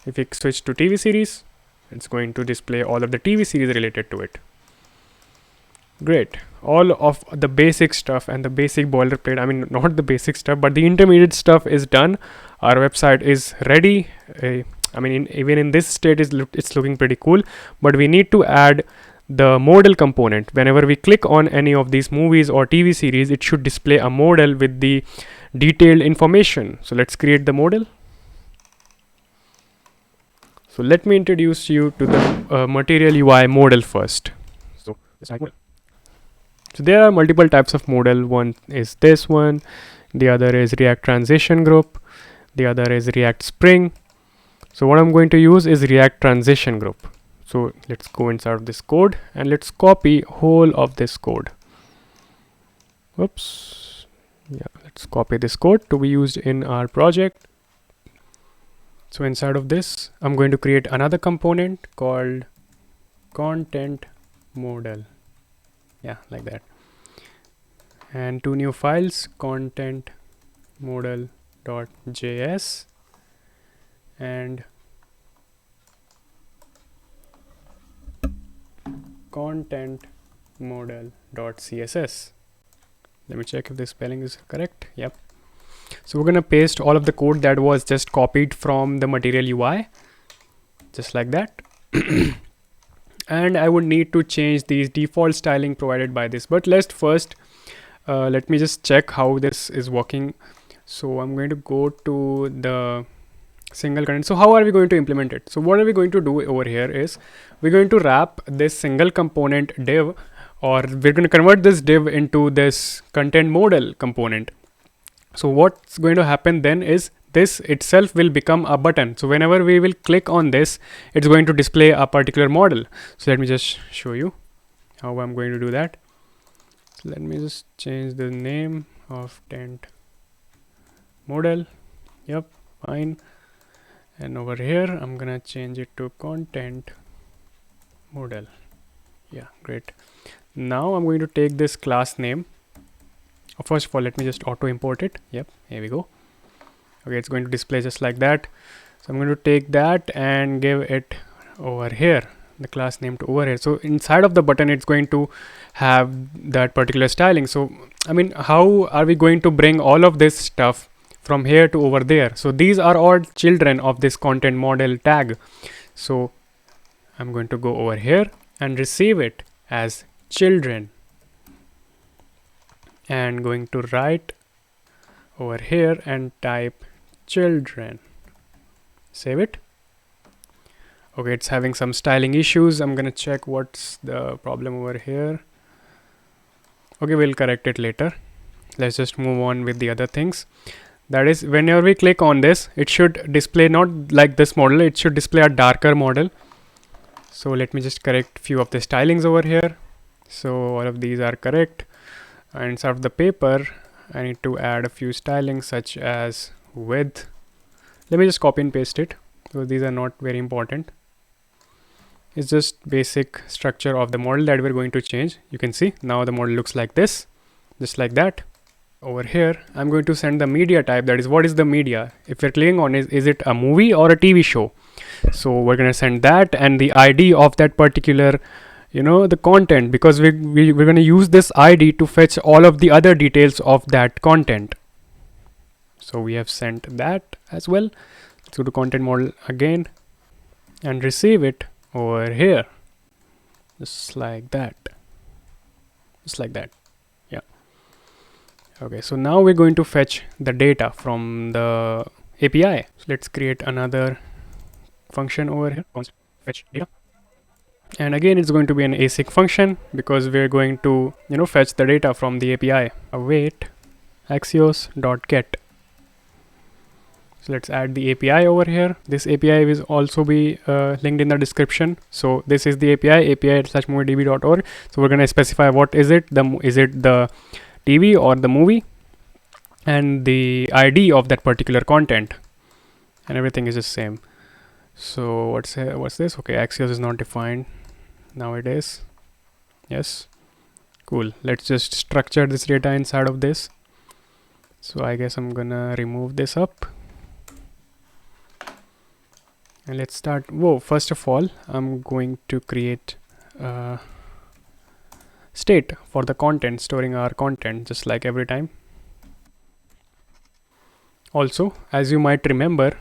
If we switch to TV series, it's going to display all of the TV series related to it. Great. All of the basic stuff and the basic boilerplate, I mean not the basic stuff but the intermediate stuff is done. Our website is ready. I mean even in this state it's looking pretty cool, but we need to add the modal component. Whenever we click on any of these movies or TV series, it should display a modal with the detailed information. So let's create the modal. So let me introduce you to the Material UI modal first. So there are multiple types of modal. One is this one, the other is React Transition Group, the other is React Spring. So what I'm going to use is React Transition Group. So let's go inside of this code and let's copy whole of this code. Whoops. Yeah, let's copy this code to be used in our project. So inside of this, I'm going to create another component called content modal. Yeah, like that. And 2 new files, content modal.js and content modal.css. Let me check if the spelling is correct. Yep. So we're gonna paste all of the code that was just copied from the Material UI, just like that. and I would need to change these default styling provided by this. But let's first let me just check how this is working. So I'm going to go to the single content. So how are we going to implement it? So what are we going to do over here is we're going to wrap this single component div, or we're going to convert this div into this content modal component. So what's going to happen then is this itself will become a button. So whenever we will click on this, it's going to display a particular model. So let me just show you how I'm going to do that. So let me just change the name of tent model. Yep, fine. And over here, I'm gonna change it to content model. Yeah, great. Now I'm going to take this class name. First of all, let me just auto import it. Yep, here we go. Okay, it's going to display just like that. So I'm going to take that and give it over here, the class name to over here. So inside of the button, it's going to have that particular styling. So I mean, how are we going to bring all of this stuff from here to over there? So these are all children of this content model tag. So I'm going to go over here and receive it as children, and going to write over here and type children. Save it. Okay, it's having some styling issues. I'm gonna check what's the problem over here. Okay, we'll correct it later. Let's just move on with the other things. That is, whenever we click on this, it should display not like this model, it should display a darker model. So let me just correct few of the stylings over here. So all of these are correct. And inside of the paper, I need to add a few stylings such as width. Let me just copy and paste it. So these are not very important. It's just basic structure of the model that we're going to change. You can see now the model looks like this, just like that. Over here, I'm going to send the media type. That is, what is the media? If we're clicking on is it a movie or a TV show? So we're going to send that and the ID of that particular, the content, because we're going to use this ID to fetch all of the other details of that content. So we have sent that as well. Let's go to content model again and receive it over here, just like that, yeah. Okay, so now we're going to fetch the data from the API. So let's create another function over here, fetch data, and again it's going to be an async function because we're going to fetch the data from the API. Await axios.get. So let's add the API over here. This API will also be linked in the description. So this is the API, api@moviedb.org. So we're going to specify what is it, is it the TV or the movie, and the ID of that particular content, and everything is the same. So what's this? Okay, Axios is not defined. Now it is. Yes, cool. Let's just structure this data inside of this. So I guess I'm gonna remove this up. And let's start. First of all, I'm going to create a state for the content, storing our content just like every time. Also, as you might remember,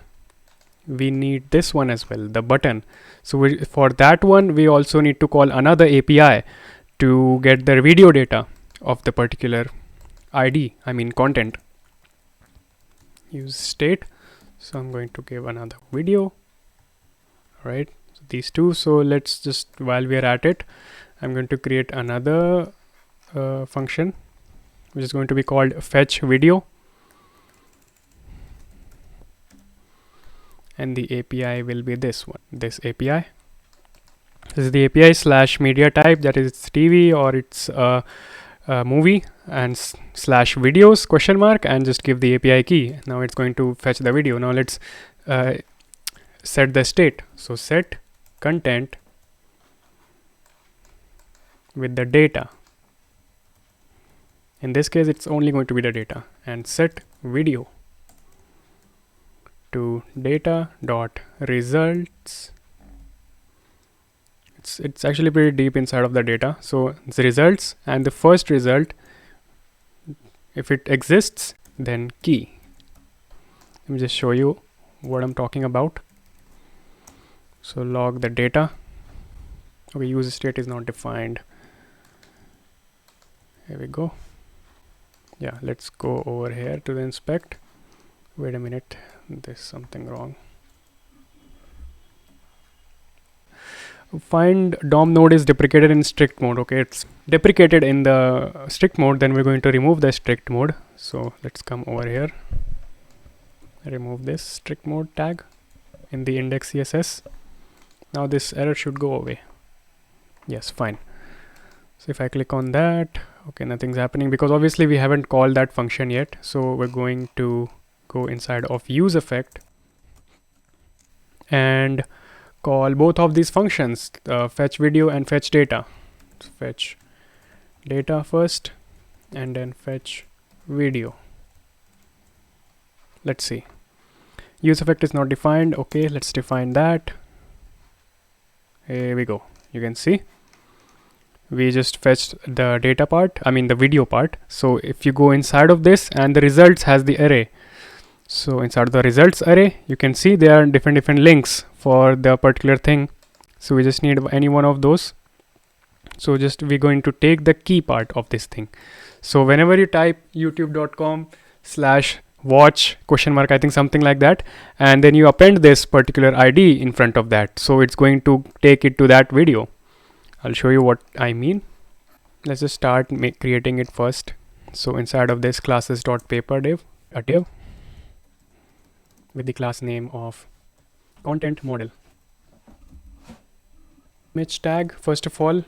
we need this one as well, the button. So for that one, we also need to call another API to get the video data of the particular ID, content. Use state. So I'm going to give another video. Right, so these two. So let's just, while we are at it, I'm going to create another function which is going to be called fetch video, and the API will be this one, this API. This is the API / media type, that is it's TV or it's a movie, and / videos ? And just give the API key. Now it's going to fetch the video. Now let's set the state. So set content with the data. In this case, it's only going to be the data, and set video to data.results. It's actually pretty deep inside of the data. So it's results, and the first result, if it exists, then key. Let me just show you what I'm talking about. So log the data. Okay, use state is not defined. Here we go. Yeah, let's go over here to the inspect. Wait a minute, there's something wrong. Find DOM node is deprecated in strict mode. Okay, it's deprecated in the strict mode, then we're going to remove the strict mode. So let's come over here, remove this strict mode tag in the index CSS. Now this error should go away. Yes, fine. So if I click on that, okay, nothing's happening because obviously we haven't called that function yet. So we're going to go inside of use effect and call both of these functions, fetch video and fetch data. So fetch data first and then fetch video. Let's see. Use effect is not defined. Okay, let's define that. Here we go. You can see we just fetched the data part, I mean the video part. So if you go inside of this, and the results has the array. So inside of the results array, you can see there are different links for the particular thing. So we just need any one of those. So just we're going to take the key part of this thing. So whenever you type youtube.com/watch ? I think something like that, and then you append this particular ID in front of that. So it's going to take it to that video. I'll show you what I mean. Let's just start creating it first. So inside of this classes.paperDiv, a div with the class name of content model. Image tag, first of all,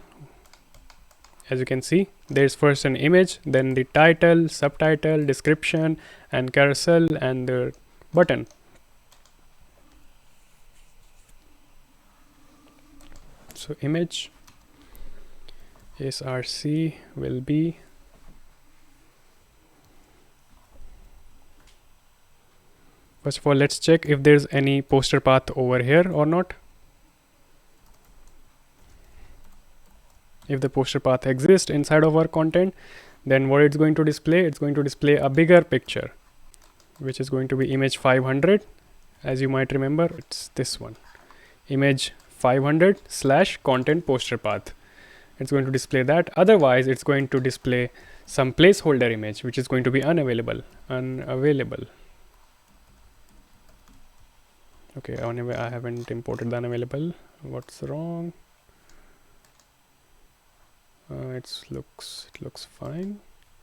as you can see, there's first an image, then the title, subtitle, description, and carousel, and the button. So image src will be first of all, let's check if there's any poster path over here or not. If the poster path exists inside of our content, then what it's going to display, it's going to display a bigger picture, which is going to be image 500. As you might remember, it's this one, image 500/content poster path. It's going to display that. Otherwise, it's going to display some placeholder image, which is going to be unavailable. Okay, I haven't imported the unavailable. What's wrong? It looks fine.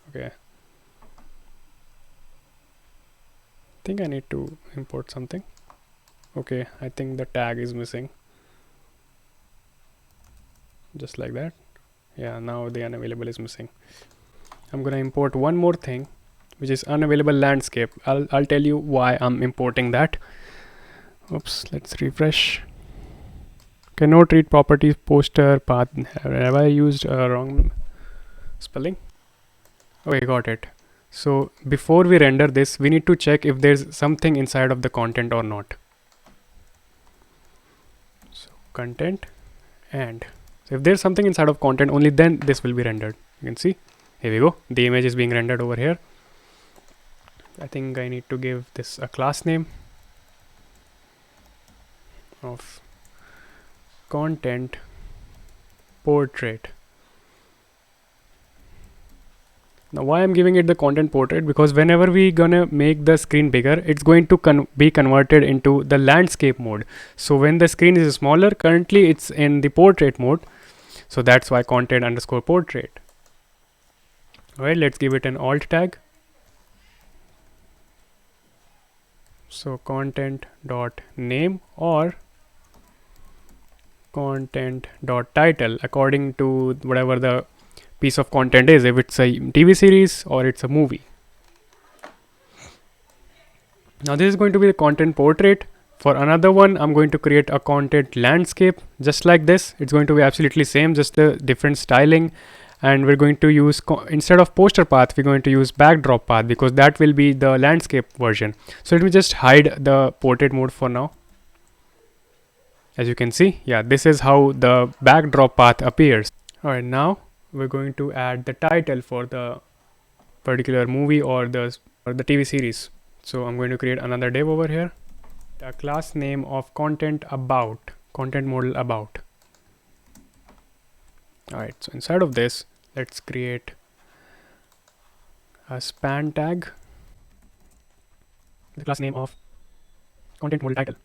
Okay, I think I need to import something. Okay, I think the tag is missing, just like that. Yeah, now the unavailable is missing. I'm gonna import one more thing, which is unavailable landscape. I'll tell you why I'm importing that. Oops, let's refresh. Cannot read properties poster path. Have I used a wrong spelling? Okay, got it. So before we render this, we need to check if there's something inside of the content or not. So content, and so if there's something inside of content, only then this will be rendered. You can see, here we go. The image is being rendered over here. I think I need to give this a class name of content portrait. Now why I'm giving it the content portrait, because whenever we gonna make the screen bigger, it's going to be converted into the landscape mode. So when the screen is smaller, currently it's in the portrait mode. So that's why content_portrait. Alright, let's give it an alt tag. So content.name or content.title, according to whatever the piece of content is, if it's a TV series or it's a movie. Now this is going to be the content portrait. For another one, I'm going to create a content landscape, just like this. It's going to be absolutely same, just a different styling. And we're going to use, instead of poster path, we're going to use backdrop path, because that will be the landscape version. So let me just hide the portrait mode for now. As you can see, yeah, this is how the backdrop path appears. All right, now we're going to add the title for the particular movie or the TV series. So I'm going to create another div over here. The class name of content model about. All right, so inside of this, let's create a span tag, the class name of content model title.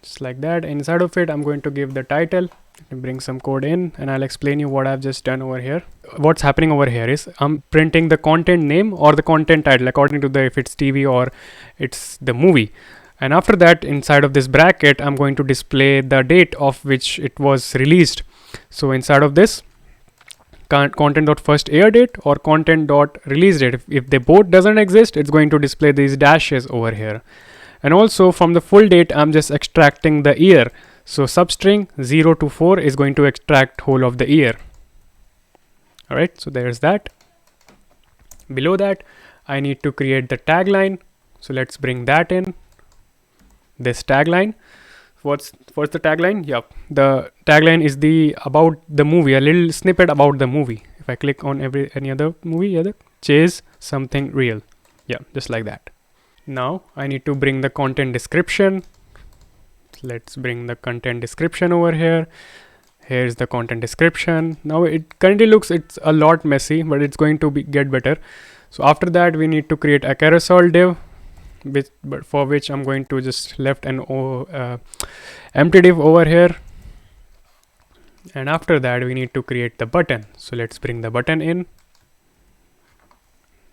Just like that. Inside of it, I'm going to give the title. Let me bring some code in and I'll explain you what I've just done over here. What's happening over here is I'm printing the content name or the content title according to the if it's TV or it's the movie. And after that, inside of this bracket, I'm going to display the date of which it was released. So inside of this, content.first air date or content.release date, if they both doesn't exist, it's going to display these dashes over here. And also from the full date, I'm just extracting the year. So substring 0 to 4 is going to extract whole of the year. All right, so there's that. Below that, I need to create the tagline. So let's bring that in. This tagline. What's the tagline? Yep, the tagline is the about the movie, a little snippet about the movie. If I click on any other movie, chase something real. Yeah, just like that. Now I need to bring the content description. Let's bring the content description over here. Here's the content description. Now it currently looks it's a lot messy, but it's going to get better. So after that, we need to create a carousel div, for which I'm going to just left an empty div over here. And after that, we need to create the button. So let's bring the button in.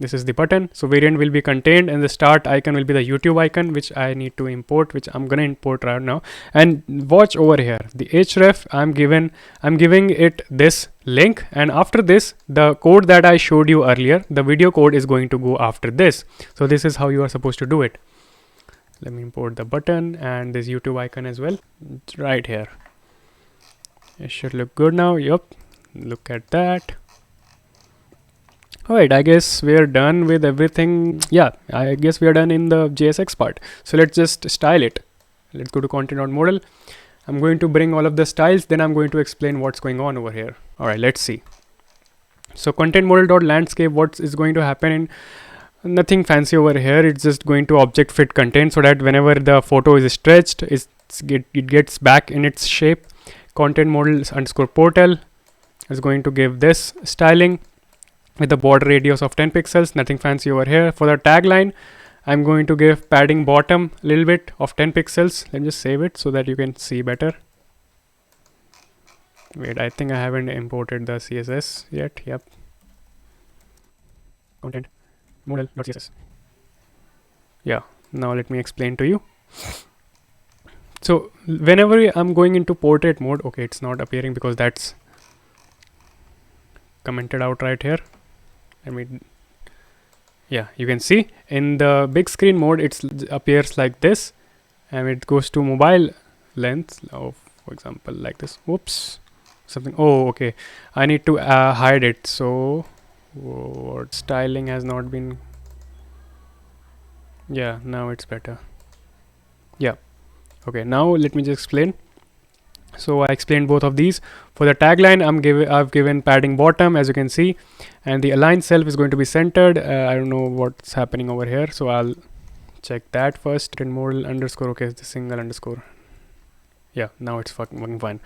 This is the button. So variant will be contained and the start icon will be the YouTube icon, which I need to import, which I'm gonna import right now. And watch over here, the href, I'm giving it this link, and after this, the code that I showed you earlier, the video code is going to go after this. So this is how you are supposed to do it. Let me import the button and this YouTube icon as well. It's right here. It should look good now. Yep, look at that. Alright, I guess we're done with everything. Yeah, I guess we are done in the JSX part. So let's just style it. Let's go to content.modal. I'm going to bring all of the styles, then I'm going to explain what's going on over here. Alright, let's see. So content modal.landscape, what is going to happen in nothing fancy over here. It's just going to object fit content so that whenever the photo is stretched, it gets back in its shape. Content modal underscore portal is going to give this styling with the border radius of 10 pixels, nothing fancy over here. For the tagline, I'm going to give padding bottom a little bit of 10 pixels. Let me just save it so that you can see better. Wait, I think I haven't imported the CSS yet. Yep. Content modal.css. Yeah, now let me explain to you. So whenever I'm going into portrait mode, okay, it's not appearing because that's commented out right here. I mean, yeah, you can see in the big screen mode, it appears like this, and it goes to mobile length. Oh, for example, like this. Whoops, something. Oh, okay. I need to hide it. So, what styling has not been. Yeah, now it's better. Yeah. Okay. Now let me just explain. So I explained both of these. For the tagline, I've given padding bottom, as you can see, and the align self is going to be centered. I don't know what's happening over here, so I'll check that first. And modal underscore, okay, it's the single underscore. Yeah, now it's fucking fine.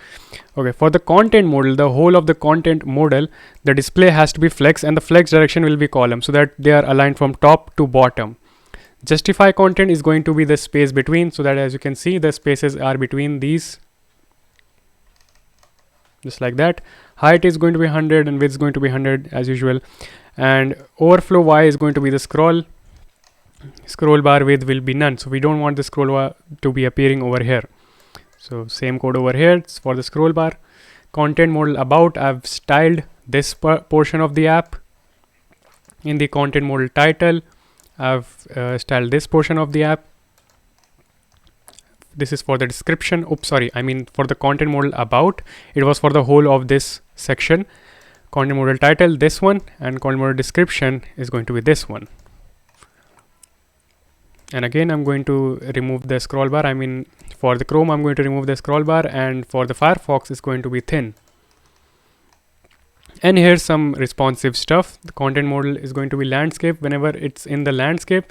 Okay, for the content modal, the whole of the content modal, the display has to be flex, and the flex direction will be column, so that they are aligned from top to bottom. Justify content is going to be the space between, so that as you can see, the spaces are between these. Just like that. Height is going to be 100 and width is going to be 100 as usual. And overflow Y is going to be the scroll bar width will be none. So we don't want the scroll bar to be appearing over here. So same code over here. It's for the scroll bar. Content modal about, I've styled this portion of the app. In the content modal title, I've styled this portion of the app. This is for the description. Oops, sorry. I mean for the content modal about. It was for the whole of this section. Content modal title, this one, and content modal description is going to be this one. And again, I'm going to remove the scroll bar. I mean, for the Chrome, I'm going to remove the scroll bar, and for the Firefox, it's going to be thin. And here's some responsive stuff. The content modal is going to be landscape. Whenever it's in the landscape,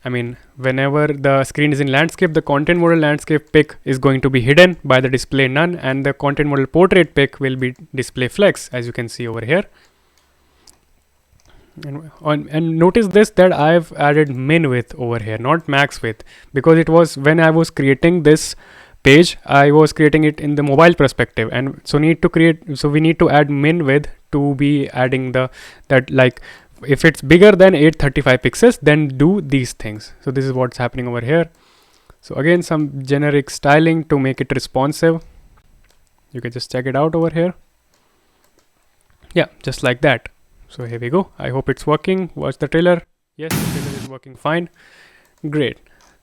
I mean, whenever the screen is in landscape, the content model landscape pic is going to be hidden by the display none, and the content model portrait pic will be display flex, as you can see over here. And notice this, that I've added min width over here, not max width, because it was when I was creating this page, I was creating it in the mobile perspective, and so we need to add min width to be adding that like if it's bigger than 835 pixels, then do these things. So this is what's happening over here. So again, some generic styling to make it responsive. You can just check it out over here. Yeah, just like that. So here we go. I hope it's working. Watch the trailer. Yes, the trailer is working fine. Great.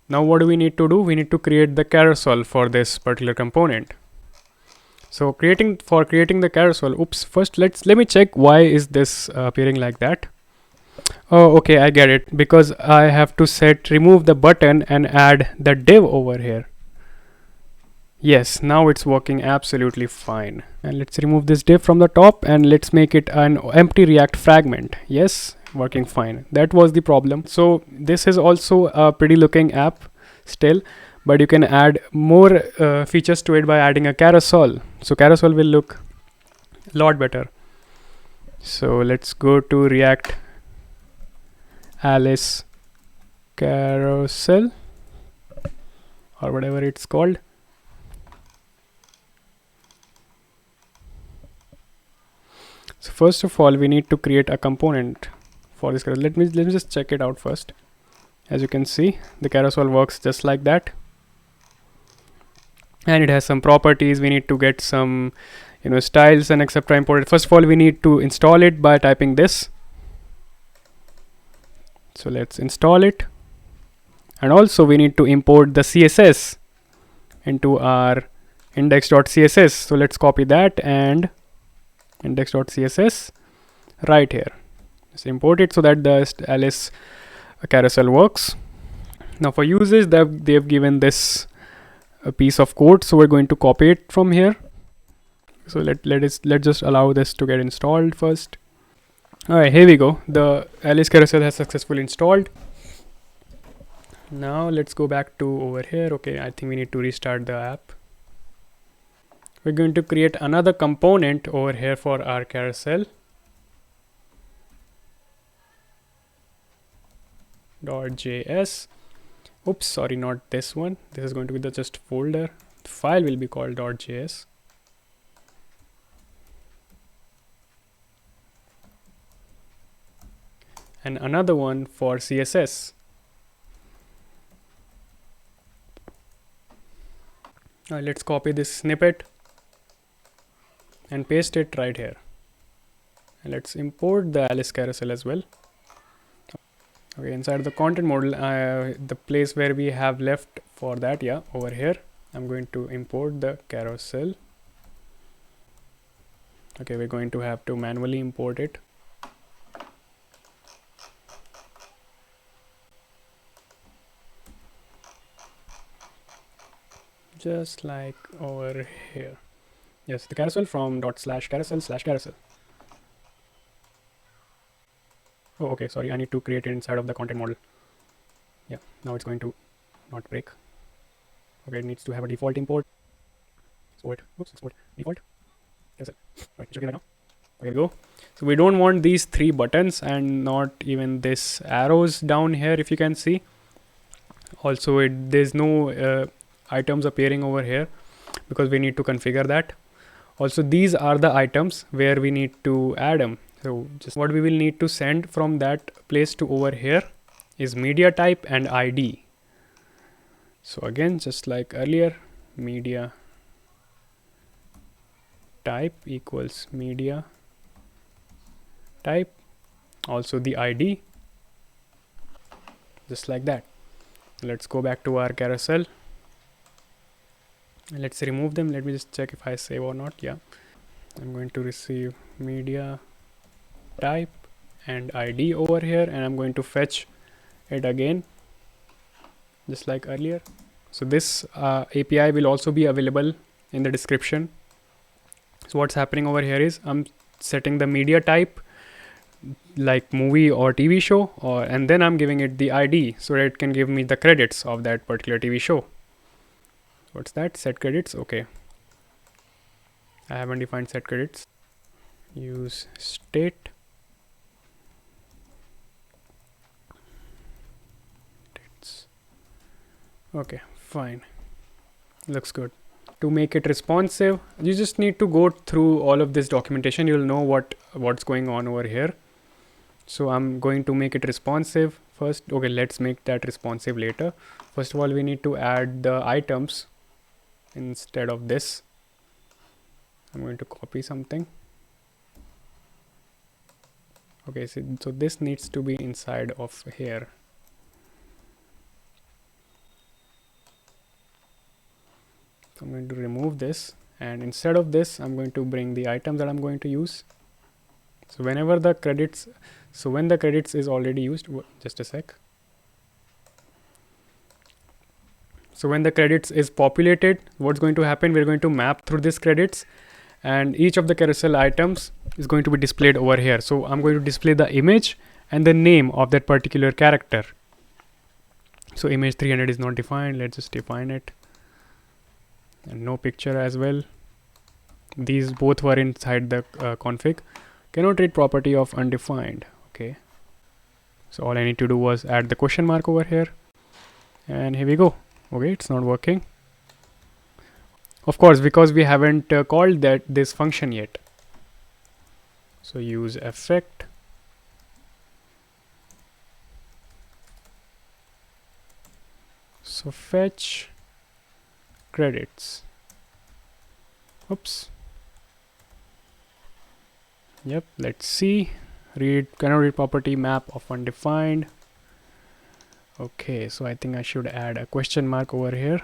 Now what do we need to do? We need to create the carousel for this particular component. So creating the carousel, oops, first let me check why is this appearing like that. Oh, okay, I get it, because I have to remove the button and add the div over here. Yes, now it's working absolutely fine. And let's remove this div from the top and let's make it an empty React fragment. Yes, working fine. That was the problem. So this is also a pretty looking app still, but you can add more features to it by adding a carousel. So carousel will look a lot better. So let's go to React Alice Carousel or whatever it's called. So first of all, we need to create a component for this carousel. Let me just check it out first. As you can see, the carousel works just like that, and it has some properties. We need to get some styles and etc imported. First of all, we need to install it by typing this. So let's install it, and also we need to import the CSS into our index.css. So let's copy that and index.css right here. Just import it so that the Alice carousel works. Now for users, they've given this a piece of code, so we're going to copy it from here. So let's just allow this to get installed first. All right, here we go. The Alice carousel has successfully installed. Now let's go back to over here. Okay, I think we need to restart the app. We're going to create another component over here for our carousel. .js. Oops, sorry, not this one. This is going to be the just folder. The file will be called .js. And another one for CSS. Now let's copy this snippet and paste it right here. And let's import the Alice carousel as well. Okay, inside the content model, the place where we have left for that, yeah, over here, I'm going to import the carousel. Okay, we're going to have to manually import it. Just like over here. Yes, the carousel from /carousel/carousel. Oh, okay, sorry, I need to create it inside of the content model. Yeah, now it's going to not break. Okay, it needs to have a default import. Export, oops, export, default. Carousel. Right, it's okay right now. Okay, go. So we don't want these three buttons and not even this arrows down here, if you can see. Also, there's no items appearing over here because we need to configure that. Also, these are the items where we need to add them. So just what we will need to send from that place to over here is media type and ID. So again, just like earlier, media type equals media type, also the ID, just like that. Let's go back to our carousel. Let's remove them. Let me just check if I save or not. Yeah, I'm going to receive media type and ID over here, and I'm going to fetch it again just like earlier. So this API will also be available in the description. So what's happening over here is I'm setting the media type like movie or TV show, and then I'm giving it the ID so that it can give me the credits of that particular TV show. What's that? Set credits. Okay. I haven't defined set credits. Use state. Okay, fine. Looks good. To make it responsive, you just need to go through all of this documentation. You'll know what's going on over here. So I'm going to make it responsive first. Okay, let's make that responsive later. First of all, we need to add the items instead of this. I'm going to copy something. Okay, so this needs to be inside of here. So I'm going to remove this, and instead of this, I'm going to bring the items that I'm going to use. So whenever the credits, so when the credits is already used, just a sec. So when the credits is populated, what's going to happen? We're going to map through these credits, and each of the carousel items is going to be displayed over here. So I'm going to display the image and the name of that particular character. So image 300 is not defined. Let's just define it. And no picture as well. These both were inside the config. Cannot read property of undefined. Okay. So all I need to do was add the question mark over here. And here we go. Okay, it's not working. Of course, because we haven't called this function yet. So use effect. So fetch credits. Oops. Yep, let's see. Cannot read property map of undefined. Okay, so I think I should add a question mark over here.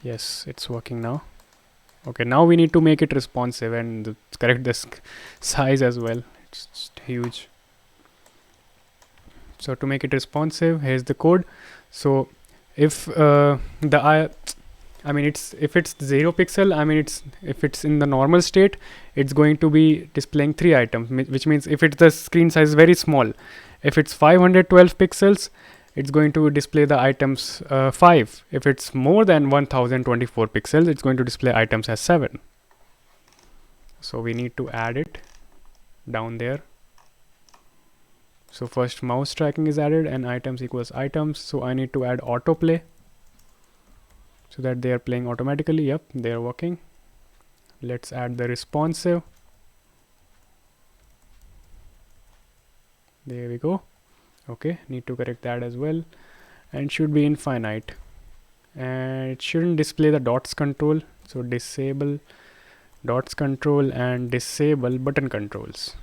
Yes, it's working now. Okay, now we need to make it responsive and correct this size as well. It's just huge. So to make it responsive, here's the code. So if if it's 0 pixel, if it's in the normal state, it's going to be displaying 3 items, which means if it's the screen size is very small, if it's 512 pixels, it's going to display the items 5. If it's more than 1024 pixels, it's going to display items as 7. So we need to add it down there. So first mouse tracking is added and items equals items. So I need to add autoplay so that they are playing automatically. Yep, they are working. Let's add the responsive. There we go. Okay, need to correct that as well. And should be infinite. And it shouldn't display the dots control. So disable dots control and disable button controls.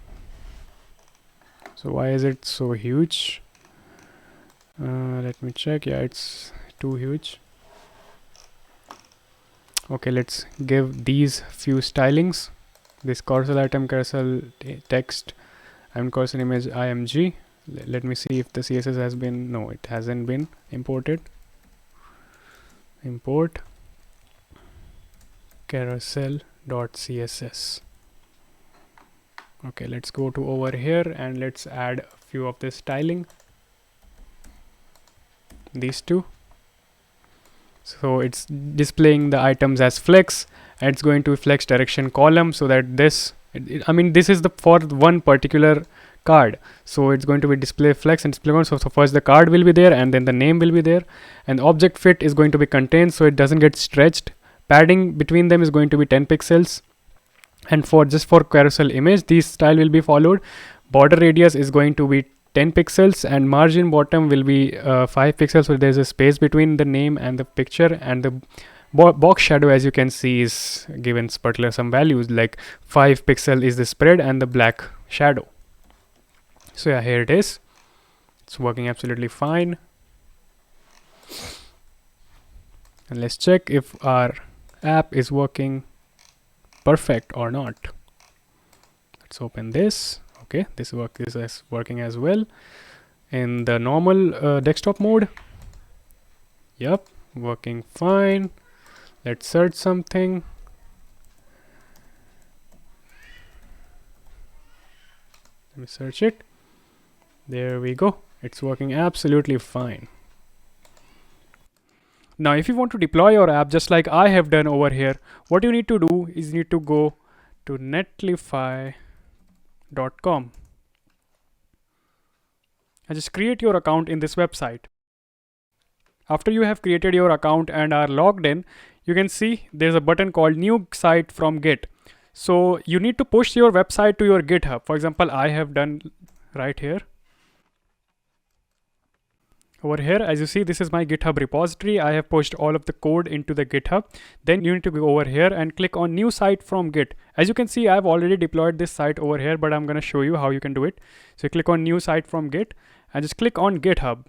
So why is it so huge? Let me check. Yeah, it's too huge. Okay, let's give these few stylings. This carousel item, carousel text, and carousel image img. Let me see if the CSS has been, no, it hasn't been imported. Import carousel.css. Okay, let's go to over here and let's add a few of this styling. These two. So it's displaying the items as flex, and it's going to flex direction column, so that this is the for one particular card. So it's going to be display flex and display column. So first the card will be there and then the name will be there, and object fit is going to be contained so it doesn't get stretched. Padding between them is going to be 10 pixels. And for carousel image, this style will be followed. Border radius is going to be 10 pixels and margin bottom will be 5 pixels. So there's a space between the name and the picture, and the box shadow, as you can see, is given particular some values like 5 pixel is the spread and the black shadow. So yeah, here it is. It's working absolutely fine. And let's check if our app is working perfect or not. Let's open this. Okay, this is working as well in the normal desktop mode. Yep, working fine. Let's search something. Let me search it. There we go. It's working absolutely fine. Now, if you want to deploy your app just like I have done over here, what you need to do is you need to go to netlify.com and just create your account in this website. After you have created your account and are logged in, you can see there's a button called New Site from Git. So you need to push your website to your GitHub. For example, I have done right here. Over here, as you see, this is my GitHub repository. I have pushed all of the code into the GitHub. Then you need to go over here and click on New Site from Git. As you can see, I've already deployed this site over here, but I'm going to show you how you can do it. So you click on New Site from Git and just click on GitHub.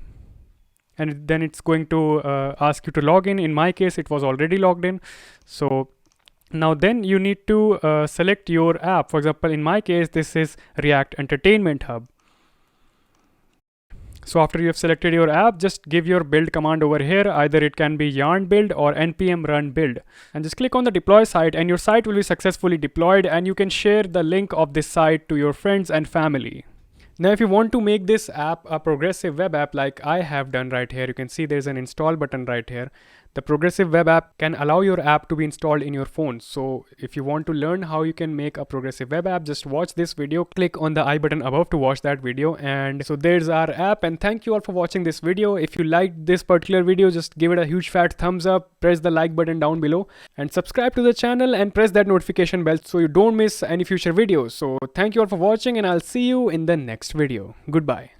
And then it's going to ask you to log in. In my case, it was already logged in. So now then you need to select your app. For example, in my case, this is React Entertainment Hub. So after you have selected your app, just give your build command over here. Either it can be yarn build or npm run build. And just click on the deploy site and your site will be successfully deployed, and you can share the link of this site to your friends and family. Now, if you want to make this app a progressive web app like I have done right here, you can see there's an install button right here. The progressive web app can allow your app to be installed in your phone. So if you want to learn how you can make a progressive web app, just watch this video. Click on the I button above to watch that video. And so there's our app, and thank you all for watching this video. If you liked this particular video, just give it a huge fat thumbs up, press the like button down below and subscribe to the channel and press that notification bell so you don't miss any future videos. So thank you all for watching, and I'll see you in the next video. Goodbye.